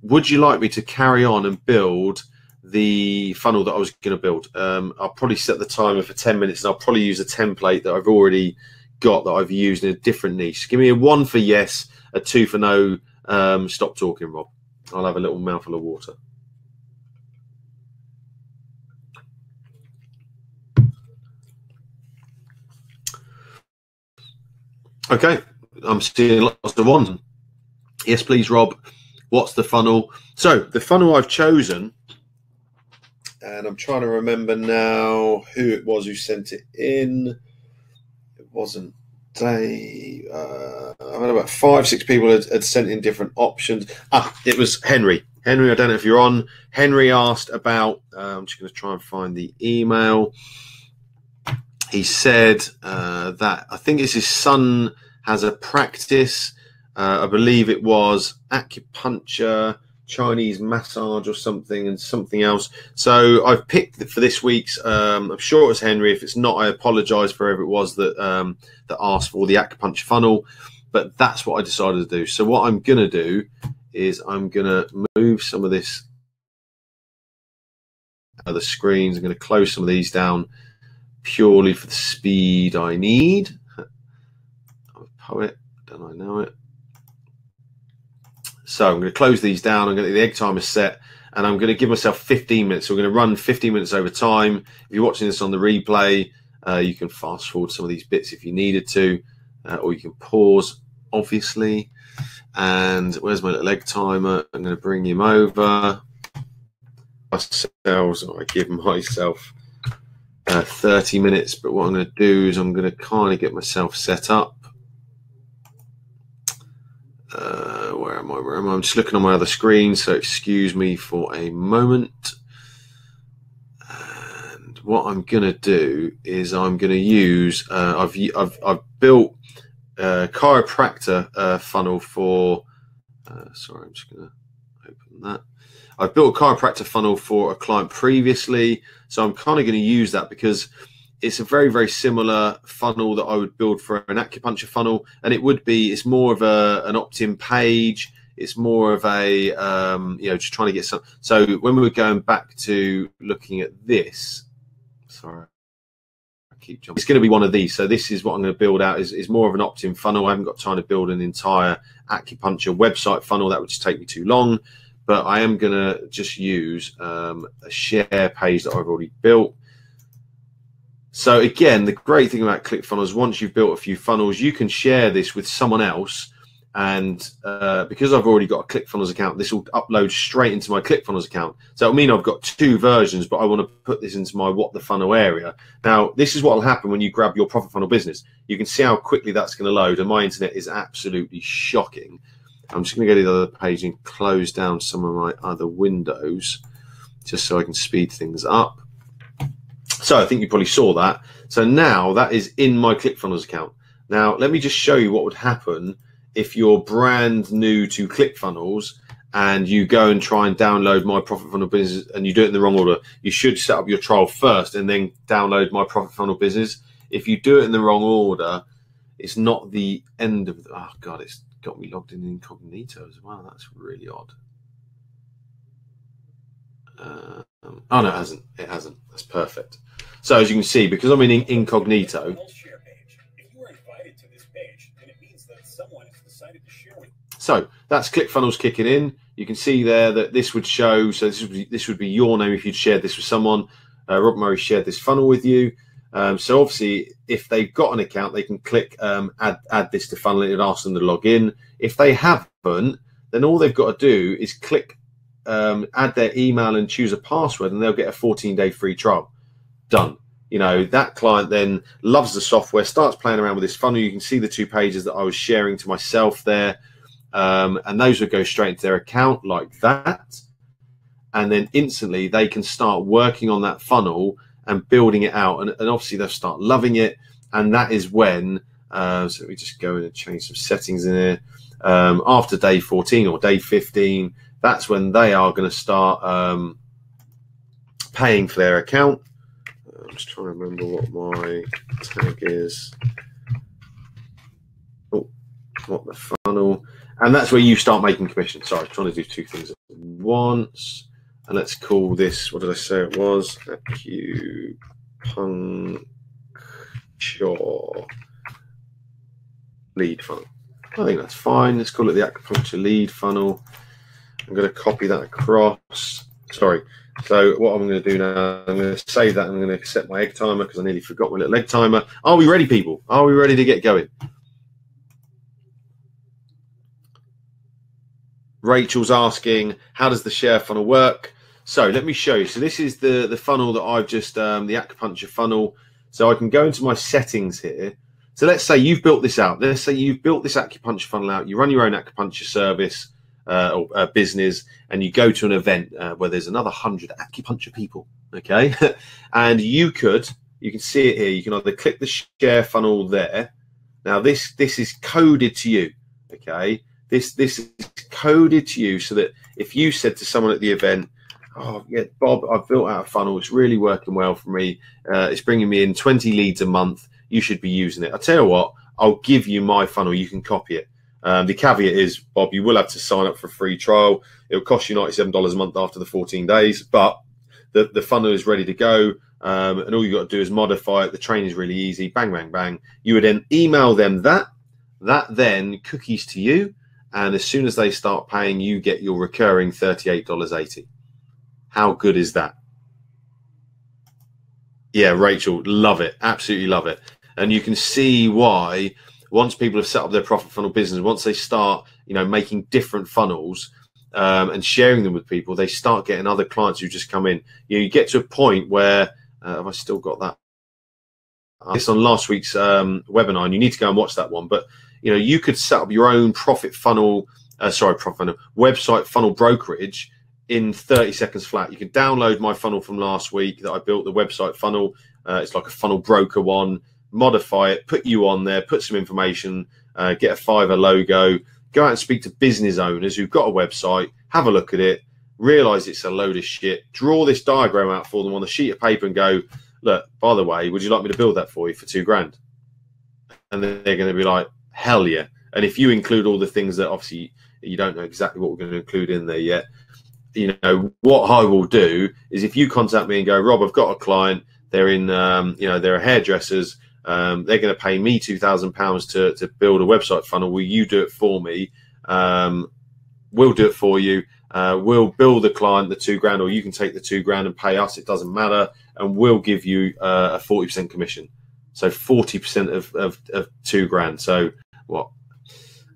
Would you like me to carry on and build the funnel that I was going to build? I'll probably set the timer for 10 minutes, and I'll probably use a template that I've already got that I've used in a different niche. Give me a 1 for yes, a 2 for no. Stop talking, Rob. I'll have a little mouthful of water. Okay, I'm seeing lots of ones. Yes, please, Rob. What's the funnel? So the funnel I've chosen, and I'm trying to remember now who it was who sent it in. It wasn't Dave. I mean, about 5-6 people had sent in different options. It was Henry. Henry, I don't know if you're on. Henry asked about, I'm just going to try and find the email. He said that I think it's his son has a practice. I believe it was acupuncture, Chinese massage or something, and something else. So I've picked for this week's. I'm sure it was Henry. If it's not, I apologise for whoever it was that that asked for the acupuncture funnel. But that's what I decided to do. So what I'm going to do is I'm going to move some of this other screens. I'm going to close some of these down purely for the speed I need. I'm a poet, don't I know it? So I'm going to close these down. I'm going to get the egg timer set, and I'm going to give myself 15 minutes. So we're going to run 15 minutes over time. If you're watching this on the replay, you can fast forward some of these bits if you needed to, or you can pause, obviously. And where's my little egg timer? I'm going to bring him over. I give myself 30 minutes, but what I'm going to do is I'm going to kind of get myself set up. Where am I? I'm just looking on my other screen, so excuse me for a moment. And what I'm going to do is I'm going to use, I've built a chiropractor funnel for, sorry, I'm just going to open that. I've built a chiropractor funnel for a client previously, so I'm kind of going to use that because it's a very, very similar funnel that I would build for an acupuncture funnel. And it would be, it's more of an opt-in page. It's more of a, just trying to get some. So when we were going back to looking at this, sorry, I keep jumping. It's going to be one of these. So this is what I'm going to build out is more of an opt-in funnel. I haven't got time to build an entire acupuncture website funnel. That would just take me too long. But I am going to just use a share page that I've already built. So again, the great thing about Clickfunnels, once you've built a few funnels, you can share this with someone else. And because I've already got a Clickfunnels account, this will upload straight into my Clickfunnels account. So it'll mean I've got 2 versions, but I want to put this into my What the Funnel area. Now, this is what will happen when you grab your Profit Funnel business. You can see how quickly that's going to load. And my internet is absolutely shocking. I'm just going to go to the other page and close down some of my other windows just so I can speed things up. So I think you probably saw that. So now that is in my Clickfunnels account. Now, let me just show you what would happen if you're brand new to Clickfunnels and you go and try and download my Profit Funnel business and you do it in the wrong order. You should set up your trial first and then download my Profit Funnel business. If you do it in the wrong order, it's not the end of the, oh God, it's got me logged in incognito as well. That's really odd. Oh no, it hasn't. It hasn't. That's perfect. So as you can see, because I'm in incognito. So that's Clickfunnels kicking in. You can see there that this would show. So this would be your name if you'd shared this with someone. Rob Murray shared this funnel with you. So obviously, if they've got an account, they can click add this to funnel. It asks them to log in. If they haven't, then all they've got to do is click add their email and choose a password, and they'll get a 14-day free trial. Done. You know, that client then loves the software, starts playing around with this funnel. You can see the 2 pages that I was sharing to myself there, and those would go straight into their account like that. And then instantly they can start working on that funnel and building it out. And obviously they'll start loving it. And that is when, so we just go in and change some settings in here. After day 14 or day 15, that's when they are going to start paying for their account. I'm just trying to remember what my tag is. Oh, what the funnel. And that's where you start making commission. Sorry, I'm trying to do two things at once. And let's call this, what did I say it was? Acupuncture lead funnel. I think that's fine. Let's call it the acupuncture lead funnel. I'm going to copy that across. Sorry. So what I'm going to do now, I'm going to save that. I'm going to set my egg timer because I nearly forgot my little egg timer. Are we ready, people? Are we ready to get going? Rachel's asking, how does the share funnel work? So let me show you. So this is the funnel that I've just, the acupuncture funnel. So I can go into my settings here. So let's say you've built this out. Let's say you've built this acupuncture funnel out. You run your own acupuncture service or business, and you go to an event where there's another 100 acupuncture people, okay? And you can see it here. You can either click the share funnel there. Now this is coded to you, okay? This is coded to you so that if you said to someone at the event, oh yeah, Bob, I've built out a funnel, it's really working well for me, it's bringing me in 20 leads a month, you should be using it. I'll tell you what, I'll give you my funnel, you can copy it. The caveat is, Bob, you will have to sign up for a free trial. It'll cost you $97 a month after the 14 days, but the funnel is ready to go, and all you got to do is modify it. The training is really easy, bang, bang, bang. You would then email them that then cookies to you, and as soon as they start paying, you get your recurring $38.80. How good is that? Yeah, Rachel, love it. Absolutely love it. And you can see why once people have set up their profit funnel business, once they start, making different funnels and sharing them with people, they start getting other clients who just come in. You get to a point where, have I still got that? It's on last week's webinar, and you need to go and watch that one. But you could set up your own website funnel brokerage in 30 seconds flat. You can download my funnel from last week that I built, the website funnel. It's like a funnel broker one. Modify it, put you on there, put some information, get a Fiverr logo, go out and speak to business owners who've got a website, have a look at it, realize it's a load of shit, draw this diagram out for them on a sheet of paper and go, look, by the way, would you like me to build that for you for $2,000? And then they're going to be like, hell yeah. And if you include all the things that obviously you don't know exactly what we're going to include in there yet, what I will do is if you contact me and go, Rob, I've got a client, they're in, they're hairdressers, they're going to pay me £2,000 to build a website funnel. Will you do it for me? We'll do it for you. We'll bill the client the $2,000, or you can take the $2,000 and pay us. It doesn't matter, and we'll give you a 40% commission. So 40% of $2,000. So what?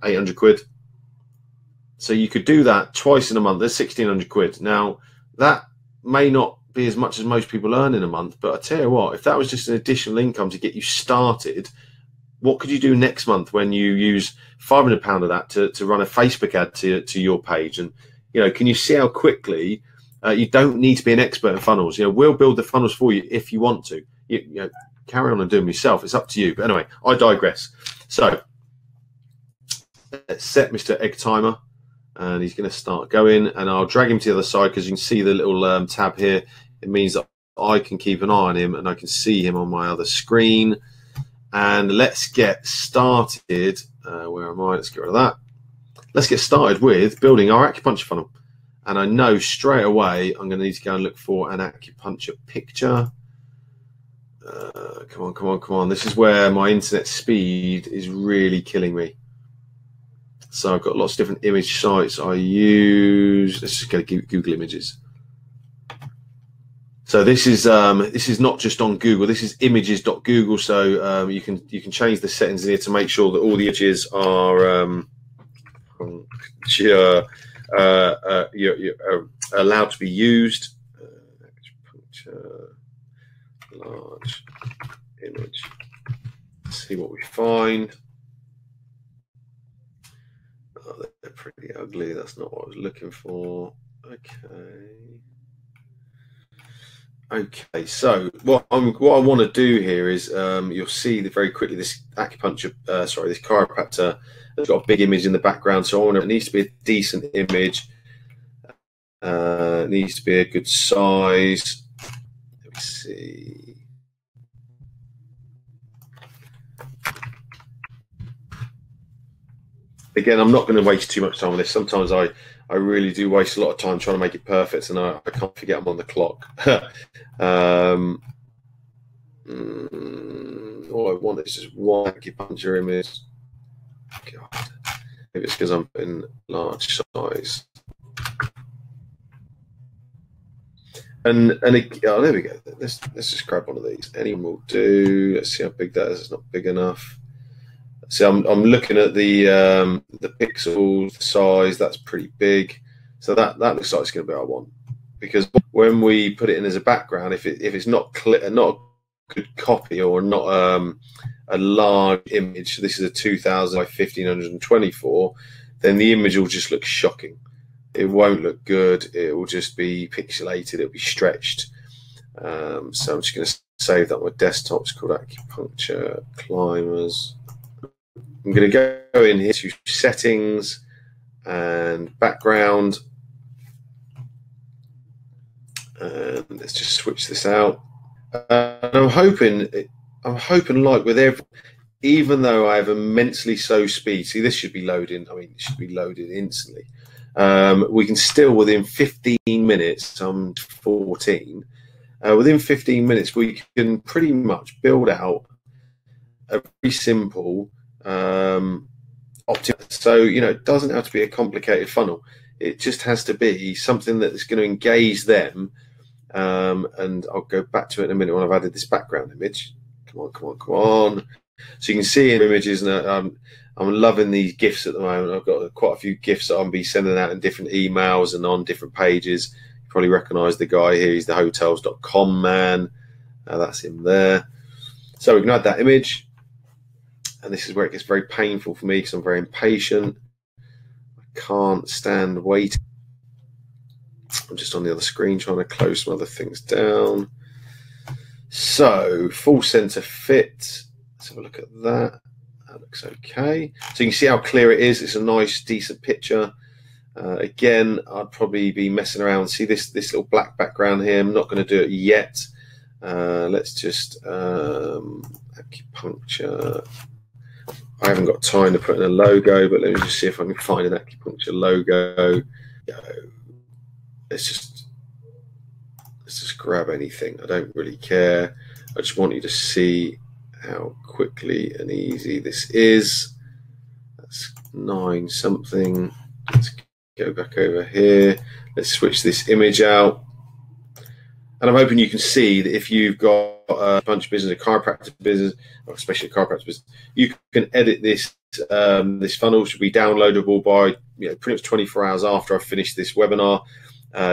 800 quid. So you could do that twice in a month. There's 1,600 quid. Now that may not be as much as most people earn in a month, but I tell you what, if that was just an additional income to get you started, what could you do next month when you use £500 of that to run a Facebook ad to your page? And can you see how quickly you don't need to be an expert in funnels? We'll build the funnels for you if you want to. Carry on and do them yourself. It's up to you. But anyway, I digress. So let's set Mr. Egg Timer, and he's going to start going, and I'll drag him to the other side because you can see the little tab here. It means that I can keep an eye on him and I can see him on my other screen. And let's get started. Where am I? Let's get rid of that. Let's get started with building our acupuncture funnel. And I know straight away I'm going to need to go and look for an acupuncture picture. Come on. This is where my internet speed is really killing me. So I've got lots of different image sites I use. Let's just go to Google Images. So this is not just on Google. This is images.google. So you can change the settings in here to make sure that all the images are you're allowed to be used. Large image. Let's see what we find. Oh, they're pretty ugly. That's not what I was looking for. Okay. Okay, so what I want to do here is you'll see that very quickly this acupuncture, this chiropractor has got a big image in the background. So it needs to be a decent image. It needs to be a good size. Let me see. Again, I'm not going to waste too much time on this. Sometimes I really do waste a lot of time trying to make it perfect, and I can't forget I'm on the clock. All I want is just one acupuncture image. God, maybe it's because I'm in large size. And there we go. Let's just grab one of these. Anyone will do. Let's see how big that is. It's not big enough. So I'm looking at the pixels, the size. That's pretty big. So that looks like it's going to be what I want. Because when we put it in as a background, if it's not clear, not a good copy or not a large image, so this is a 2000 by 1524, then the image will just look shocking. It won't look good. It will just be pixelated. It'll be stretched. So I'm just going to save that on my desktop. It's called Acupuncture Climbers. I'm going to go in here to settings and background. And let's just switch this out. And I'm hoping like with every, even though I have immensely slow speed, see this should be loading. I mean, it should be loaded instantly. We can still, within 15 minutes, I'm 14, within 15 minutes, we can pretty much build out a very simple optimal. So, it doesn't have to be a complicated funnel. It just has to be something that is going to engage them. And I'll go back to it in a minute when I've added this background image. Come on. So you can see in images, and I'm loving these GIFs at the moment. I've got quite a few GIFs that I'll be sending out in different emails and on different pages. You probably recognise the guy here. He's the hotels.com man. That's him there. So we can add that image. And this is where it gets very painful for me because I'm very impatient. I can't stand waiting. I'm just on the other screen trying to close some other things down. So full center fit. Let's have a look at that. That looks okay. So you can see how clear it is. It's a nice, decent picture. Again, I'd probably be messing around. See this little black background here. I'm not going to do it yet. Let's just acupuncture. I haven't got time to put in a logo, but let me just see if I can find an acupuncture logo. Let's just grab anything. I don't really care. I just want you to see how quickly and easy this is. That's 9 something. Let's go back over here. Let's switch this image out. And I'm hoping you can see that if you've got a bunch of business, a chiropractic business, or especially a chiropractic business, you can edit this. This funnel should be downloadable by pretty much 24 hours after I've finished this webinar.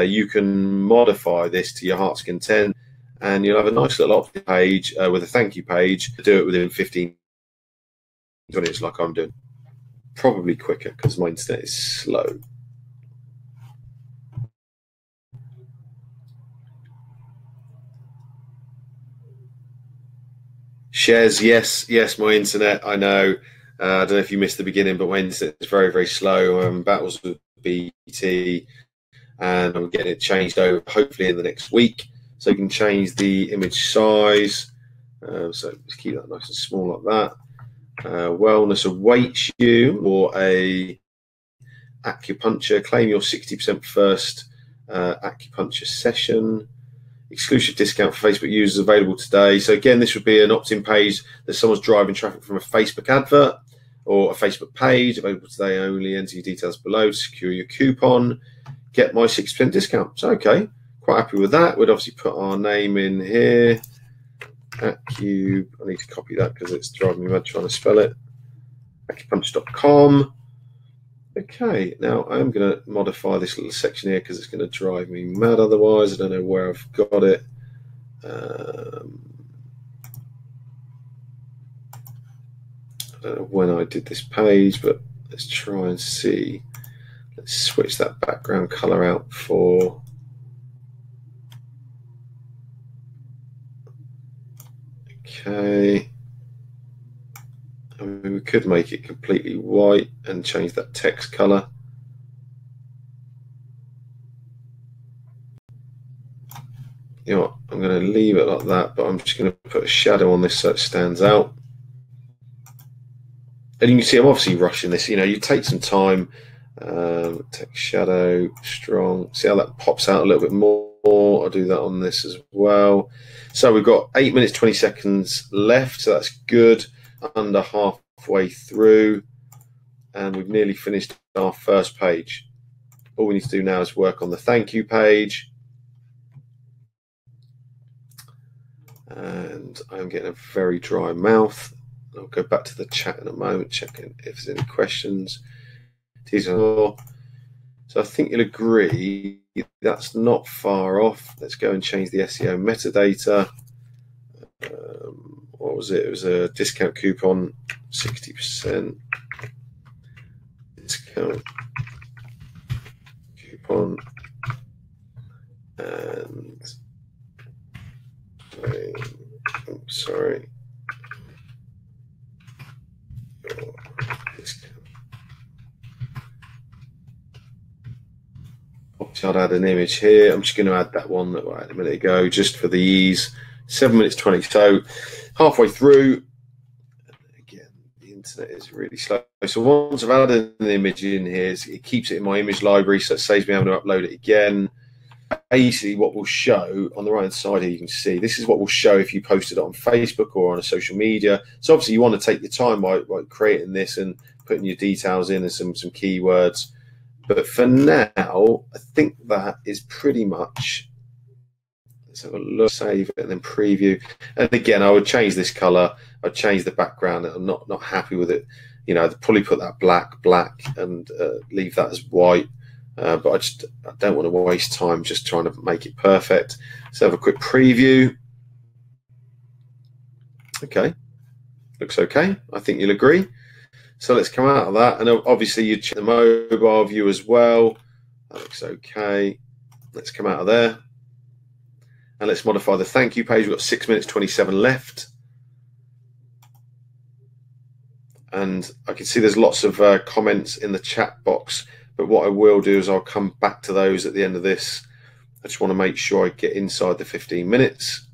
You can modify this to your heart's content, and you'll have a nice little opt-in page with a thank you page. Do it within 15 minutes, like I'm doing. Probably quicker because my internet is slow. Shares, yes, my internet. I know. I don't know if you missed the beginning, but my internet is very, very slow. Battles with BT, and I'm getting it changed over hopefully in the next week. So you can change the image size. So let's keep that nice and small like that. Wellness awaits you, or a acupuncture. Claim your 60% first acupuncture session. Exclusive discount for Facebook users available today. So again, this would be an opt-in page that someone's driving traffic from a Facebook advert or a Facebook page. Available today only. Enter your details below to secure your coupon. Get my 6% discount. So okay, quite happy with that. We'd obviously put our name in here. I need to copy that because it's driving me mad trying to spell it. Acupuncture.com. Okay, now I'm going to modify this little section here because it's going to drive me mad otherwise. I don't know where I've got it. I don't know when I did this page, but let's try and see. Let's switch that background color out for Okay. I mean, we could make it completely white and change that text color. You know what? I'm going to leave it like that, but I'm just going to put a shadow on this so it stands out. And you can see I'm obviously rushing this. You know, you take some time. Text shadow, strong. See how that pops out a little bit more? I'll do that on this as well. So we've got 8 minutes, 20 seconds left. So that's good. Under halfway through. And we've nearly finished our first page. All we need to do now is work on the thank you page. And I'm getting a very dry mouth. I'll go back to the chat in a moment, checking if there's any questions. So I think you'll agree that's not far off. Let's go and change the SEO metadata. What was it? It was a discount coupon, 60% discount coupon, and I'm sorry. I'd add an image here. I'm just going to add that one that I had a minute ago, just for the ease. 7 minutes 20. So halfway through. Again, the internet is really slow. So once I've added an image in here, it keeps it in my image library, so it saves me having to upload it again. Basically, what will show on the right hand side here, you can see this is what will show if you posted it on Facebook or on a social media. So obviously, you want to take your time by creating this and putting your details in and some keywords. But for now, I think that is pretty much. Let's have a look, save it, and then preview. And again, I would change this color. I'd change the background. I'm not happy with it. You know, I'd probably put that black, and leave that as white. But I don't want to waste time just trying to make it perfect. So have a quick preview. Okay, looks okay. I think you'll agree. So let's come out of that, and obviously you check the mobile view as well. That looks okay. Let's come out of there, and let's modify the thank you page. We've got 6 minutes 27 left, and I can see there's lots of comments in the chat box. But what I will do is I'll come back to those at the end of this. I just want to make sure I get inside the 15 minutes.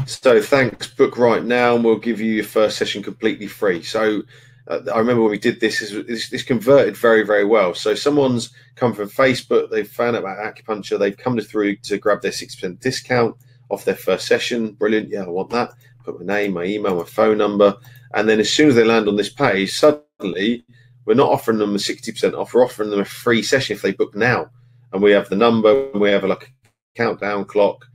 So thanks, book right now, and we'll give you your first session completely free. So I remember when we did this, this converted very, very well. So someone's come from Facebook, they've found out about acupuncture, they've come through to grab their 6% discount off their first session. Brilliant, yeah, I want that. Put my name, my email, my phone number. And then as soon as they land on this page, suddenly we're not offering them a 60% off, we're offering them a free session if they book now. And we have the number, and we have a countdown clock.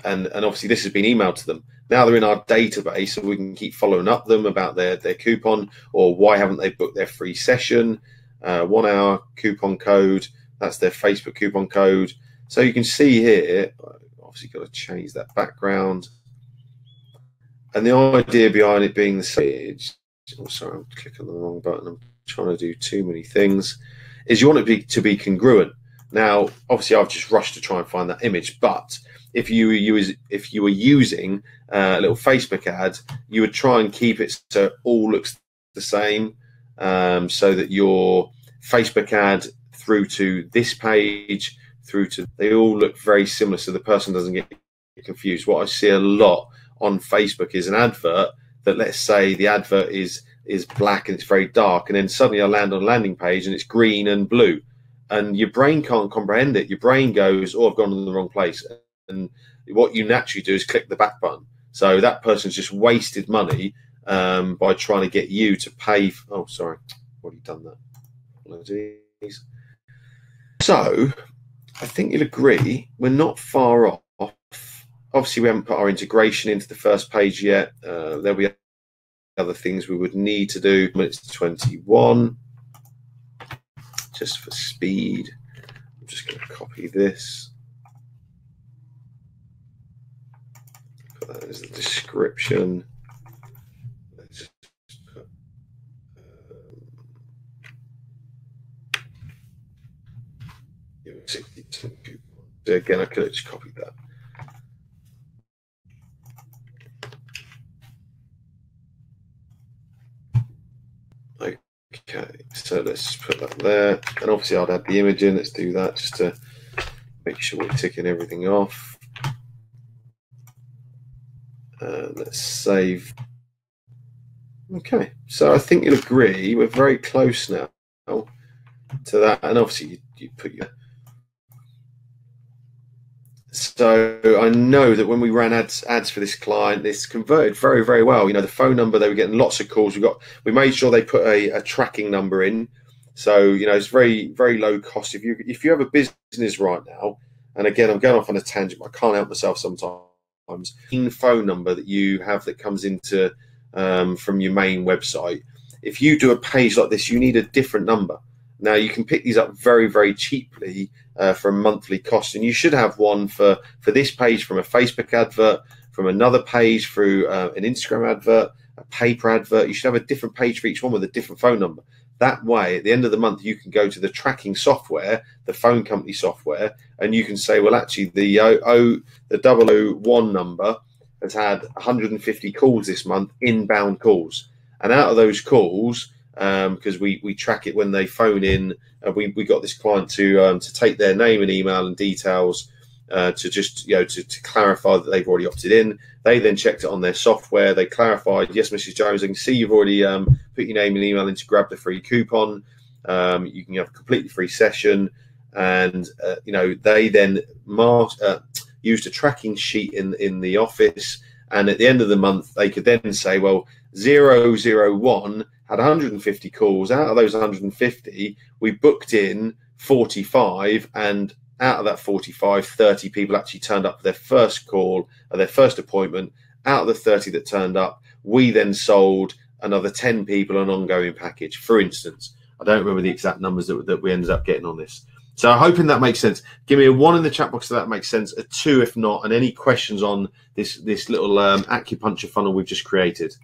And obviously this has been emailed to them. Now they're in our database, so we can keep following up them about their coupon, or why haven't they booked their free session. 1 hour coupon code, that's their Facebook coupon code. So you can see here, obviously got to change that background. And the idea behind it being the same, oh sorry, I'm clicking the wrong button, I'm trying to do too many things, is you want it to be congruent. Now, obviously I've just rushed to try and find that image, but if you were using a little Facebook ad, you would try and keep it so it all looks the same, so that your Facebook ad through to this page, they all look very similar, so the person doesn't get confused. What I see a lot on Facebook is an advert that, let's say the advert is black and it's very dark, and then suddenly I land on a landing page and it's green and blue, and your brain can't comprehend it. Your brain goes, oh, I've gone to the wrong place. And what you naturally do is click the back button. So that person's just wasted money by trying to get you to pay. Oh, sorry, I've already done that. So I think you'll agree we're not far off. Obviously, we haven't put our integration into the first page yet. There'll be other things we would need to do. Minutes 21, just for speed. I'm just going to copy this. That is the description. Let's just put 60% coupon. So again, I could have just copied that. Okay, so let's put that there, and obviously I'd add the image in. Let's do that just to make sure we're ticking everything off. Let's save. Okay, so I think you'll agree we're very close now to that, and obviously you put your. So I know that when we ran ads for this client, this converted very, very well. You know, the phone number, they were getting lots of calls. We made sure they put a tracking number in. So, you know, it's very, very low cost. If you have a business right now, and again, I'm going off on a tangent, but I can't help myself sometimes. In phone number that you have that comes into from your main website, if you do a page like this, you need a different number. Now you can pick these up very, very cheaply for a monthly cost, and you should have one for this page from a Facebook advert, from another page through an Instagram advert, a paper advert. You should have a different page for each one with a different phone number. That way, at the end of the month, you can go to the tracking software, the phone company software, and you can say, well, actually, the 001 number has had 150 calls this month, inbound calls, and out of those calls, because we track it when they phone in. We got this client to take their name and email and details to just to clarify that they've already opted in. They then checked it on their software. They clarified, yes, Mrs. Jones, I can see you've already put your name and email in to grab the free coupon. You can have a completely free session, and they then used a tracking sheet in the office. And at the end of the month, they could then say, well, 001 had 150 calls. Out of those 150, we booked in 45, and out of that 45, 30 people actually turned up for their first call or their first appointment. Out of the 30 that turned up, we then sold another 10 people an ongoing package, for instance. I don't remember the exact numbers that we ended up getting on this. So I'm hoping that makes sense. Give me a 1 in the chat box if that makes sense, a 2 if not, and any questions on this little acupuncture funnel we've just created.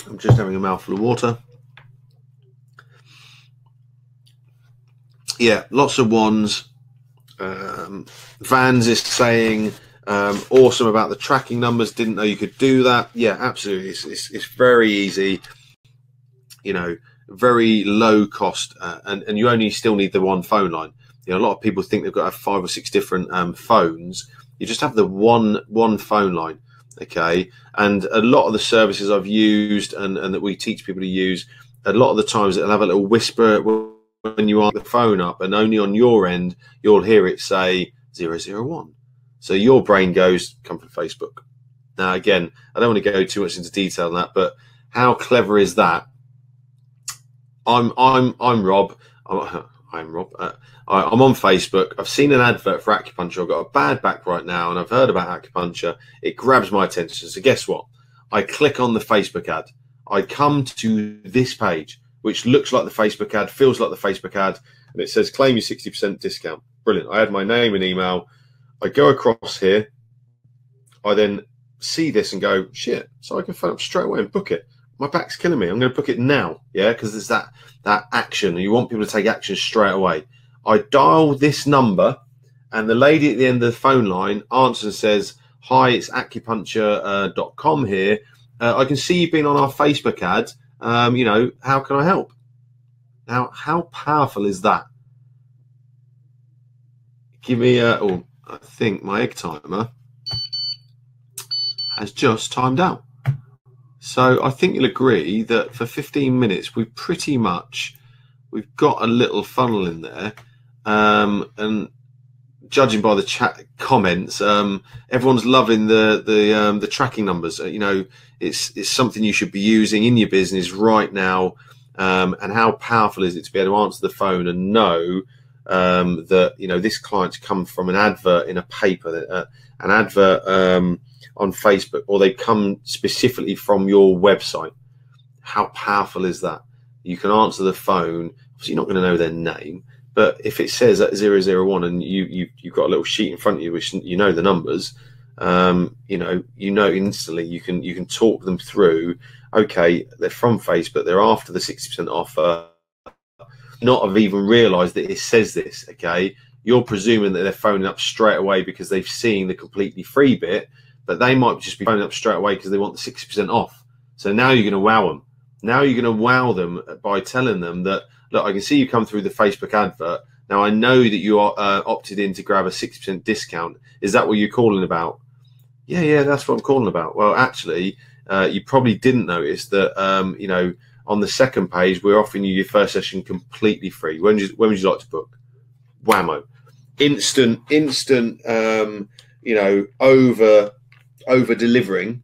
I'm just having a mouthful of water. Yeah, lots of 1s. Vans is saying awesome about the tracking numbers. Didn't know you could do that. Yeah, absolutely. It's very easy. You know, very low cost, and you only still need the one phone line. You know, a lot of people think they've got to have 5 or 6 different phones. You just have the one phone line. Okay, and a lot of the services I've used and that we teach people to use, a lot of the times it'll have a little whisper when you are the phone up, and only on your end you'll hear it say 001. So your brain goes, come from Facebook. Now again, I don't want to go too much into detail on that, but how clever is that? I'm Rob. I'm Rob. I'm on Facebook. I've seen an advert for acupuncture. I've got a bad back right now, and I've heard about acupuncture. It grabs my attention. So guess what? I click on the Facebook ad. I come to this page, which looks like the Facebook ad, feels like the Facebook ad, and it says claim your 60% discount. Brilliant. I add my name and email. I go across here. I then see this and go, shit, so I can phone up straight away and book it. My back's killing me. I'm going to book it now. Yeah, because there's that action. You want people to take action straight away. I dial this number, and the lady at the end of the phone line answers and says, hi, it's acupuncture.com here. I can see you've been on our Facebook ad. How can I help? Now, how powerful is that? Give me I think my egg timer has just timed out. So I think you'll agree that for 15 minutes, we've got a little funnel in there. And judging by the chat comments, everyone's loving the tracking numbers. It's something you should be using in your business right now. And how powerful is it to be able to answer the phone and know that this client's come from an advert in a paper, an advert on Facebook, or they come specifically from your website. How powerful is that? You can answer the phone. Obviously, you're not going to know their name, but if it says at 001 and you've got a little sheet in front of you, which you know the numbers, you know instantly. You can talk them through. Okay, they're from Facebook. They're after the 60% offer. Not have even realised that it says this. Okay, you're presuming that they're phoning up straight away because they've seen the completely free bit, but they might just be phoning up straight away because they want the 60% off. So now you're going to wow them. Now you're going to wow them by telling them that, look, I can see you come through the Facebook advert. Now I know that you are opted in to grab a 60% discount. Is that what you're calling about? Yeah, that's what I'm calling about. Well, actually, you probably didn't notice that, you know, on the second page, we're offering you your first session completely free. When would you like to book? Whammo. Instant, you know, over delivering,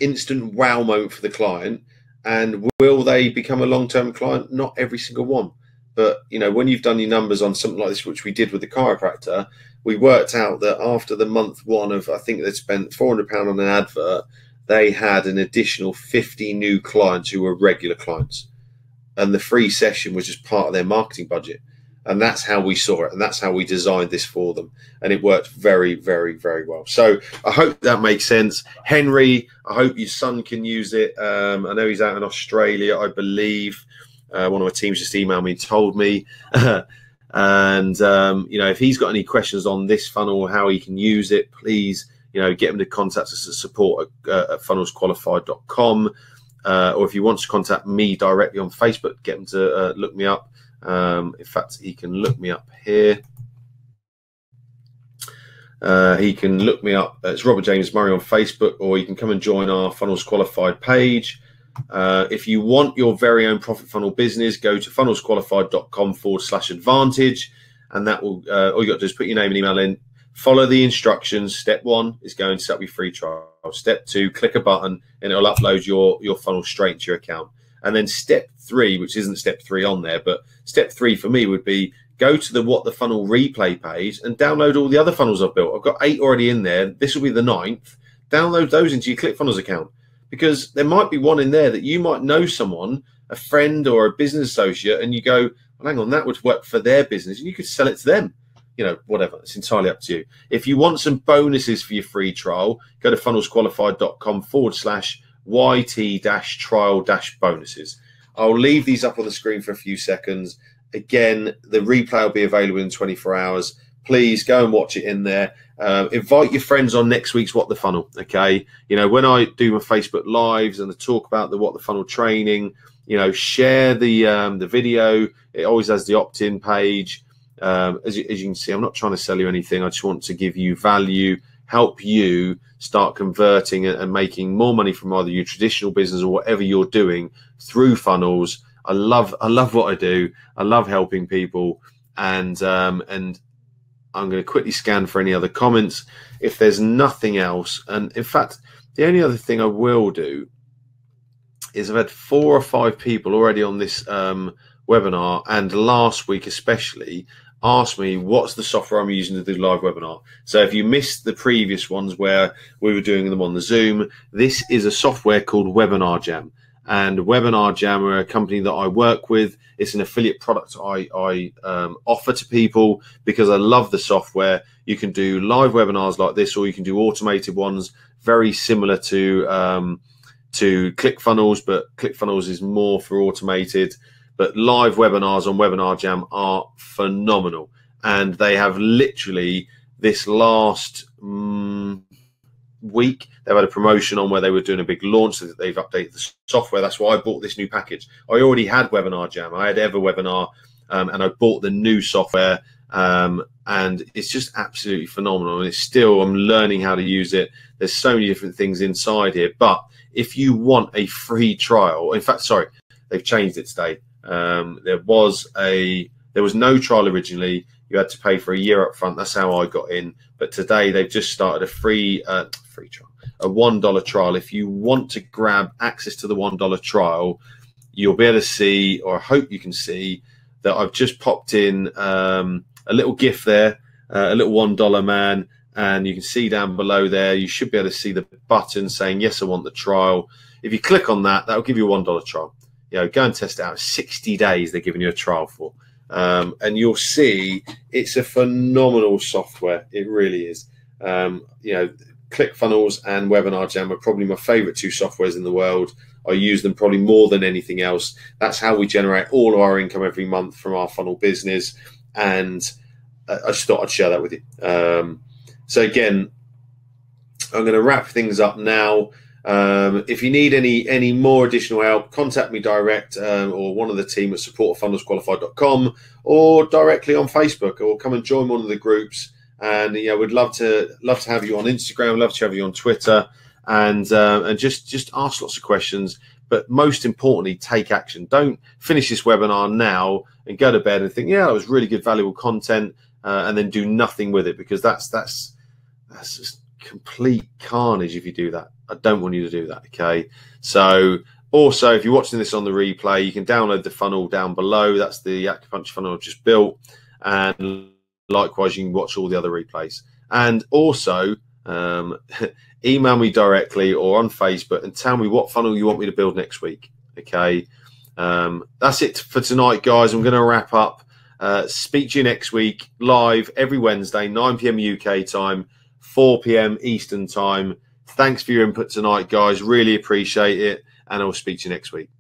instant wow moment for the client. And will they become a long-term client? Not every single one. But, you know, when you've done your numbers on something like this, which we did with the chiropractor, we worked out that after the month one of, I think they'd spent £400 on an advert, they had an additional 50 new clients who were regular clients. And the free session was just part of their marketing budget. And that's how we saw it. And that's how we designed this for them. And it worked very, very, very well. So I hope that makes sense. Henry, I hope your son can use it. I know he's out in Australia, I believe. One of my teams just emailed me and told me. And, you know, if he's got any questions on this funnel, how he can use it, please, you know, get him to contact us at support at funnelsqualified.com. Or if you want to contact me directly on Facebook, get him to look me up. In fact, he can look me up here. He can look me up. It's Robert James Murray on Facebook, or you can come and join our Funnels Qualified page. If you want your very own profit funnel business, go to funnelsqualified.com/advantage, and that will all you got to do is put your name and email in. Follow the instructions. Step 1 is go and set up your free trial. Step 2, click a button and it'll upload your funnel straight into your account. And then step 3, which isn't step 3 on there, but step 3 for me would be go to the What the Funnel replay page and download all the other funnels I've built. I've got 8 already in there. This will be the 9th. Download those into your Clickfunnels account, because there might be one in there that you might know someone, a friend or a business associate, and you go, well, hang on, that would work for their business, and you could sell it to them. You know, whatever. It's entirely up to you. If you want some bonuses for your free trial, go to funnelsqualified.com/YT-trial-bonuses. I'll leave these up on the screen for a few seconds. Again, the replay will be available in 24 hours. Please go and watch it in there. Invite your friends on next week's What the Funnel. Okay. You know, when I do my Facebook lives and I talk about the What the Funnel training, you know, share the video. It always has the opt-in page. As you can see, I'm not trying to sell you anything. I just want to give you value, help you start converting and making more money from either your traditional business or whatever you're doing through funnels. I love what I do. I love helping people, and I'm going to quickly scan for any other comments. If there's nothing else, and in fact, the only other thing I will do is I've had 4 or 5 people already on this webinar, and last week especially, asked me what's the software I'm using to do live webinar. So if you missed the previous ones where we were doing them on the Zoom, this is a software called Webinar Jam. And Webinar Jam are a company that I work with. It's an affiliate product I offer to people because I love the software. You can do live webinars like this, or you can do automated ones, very similar to Clickfunnels, but Clickfunnels is more for automated. But live webinars on Webinar Jam are phenomenal. And they have literally this last week, they've had a promotion on where they were doing a big launch, so that they've updated the software. That's why I bought this new package. I already had Webinar Jam. I had EverWebinar, and I bought the new software. And it's just absolutely phenomenal. And it's still, I'm learning how to use it. There's so many different things inside here. But if you want a free trial, in fact, sorry, they've changed it today. There was no trial originally. You had to pay for a year up front. That's how I got in. But today they've just started a free trial, a $1 trial. If you want to grab access to the $1 trial, you'll be able to see, or I hope you can see, that I've just popped in a little GIF there, a little $1 man, and you can see down below there, you should be able to see the button saying, yes, I want the trial. If you click on that, that'll give you a $1 trial. You know, go and test it out. 60 days they're giving you a trial for. And you'll see it's a phenomenal software. It really is. You know, Clickfunnels and Webinar Jam are probably my favorite 2 softwares in the world. I use them probably more than anything else. That's how we generate all of our income every month from our funnel business. And I just thought I'd share that with you. So again, I'm going to wrap things up now. If you need any more additional help, contact me direct or one of the team at support@funnelsqualified.com, or directly on Facebook, or come and join one of the groups. And we'd love to have you on Instagram, love to have you on Twitter, and just ask lots of questions. But most importantly, take action. Don't finish this webinar now and go to bed and think, yeah, that was really good, valuable content, and then do nothing with it, because that's just complete carnage if you do that. I don't want you to do that, okay? So also, if you're watching this on the replay, you can download the funnel down below. That's the acupuncture funnel I've just built. And likewise, you can watch all the other replays. And also, email me directly or on Facebook and tell me what funnel you want me to build next week, okay? That's it for tonight, guys. I'm going to wrap up. Speak to you next week, live every Wednesday, 9 p.m. UK time, 4 p.m. Eastern time. Thanks for your input tonight, guys. Really appreciate it. And I'll speak to you next week.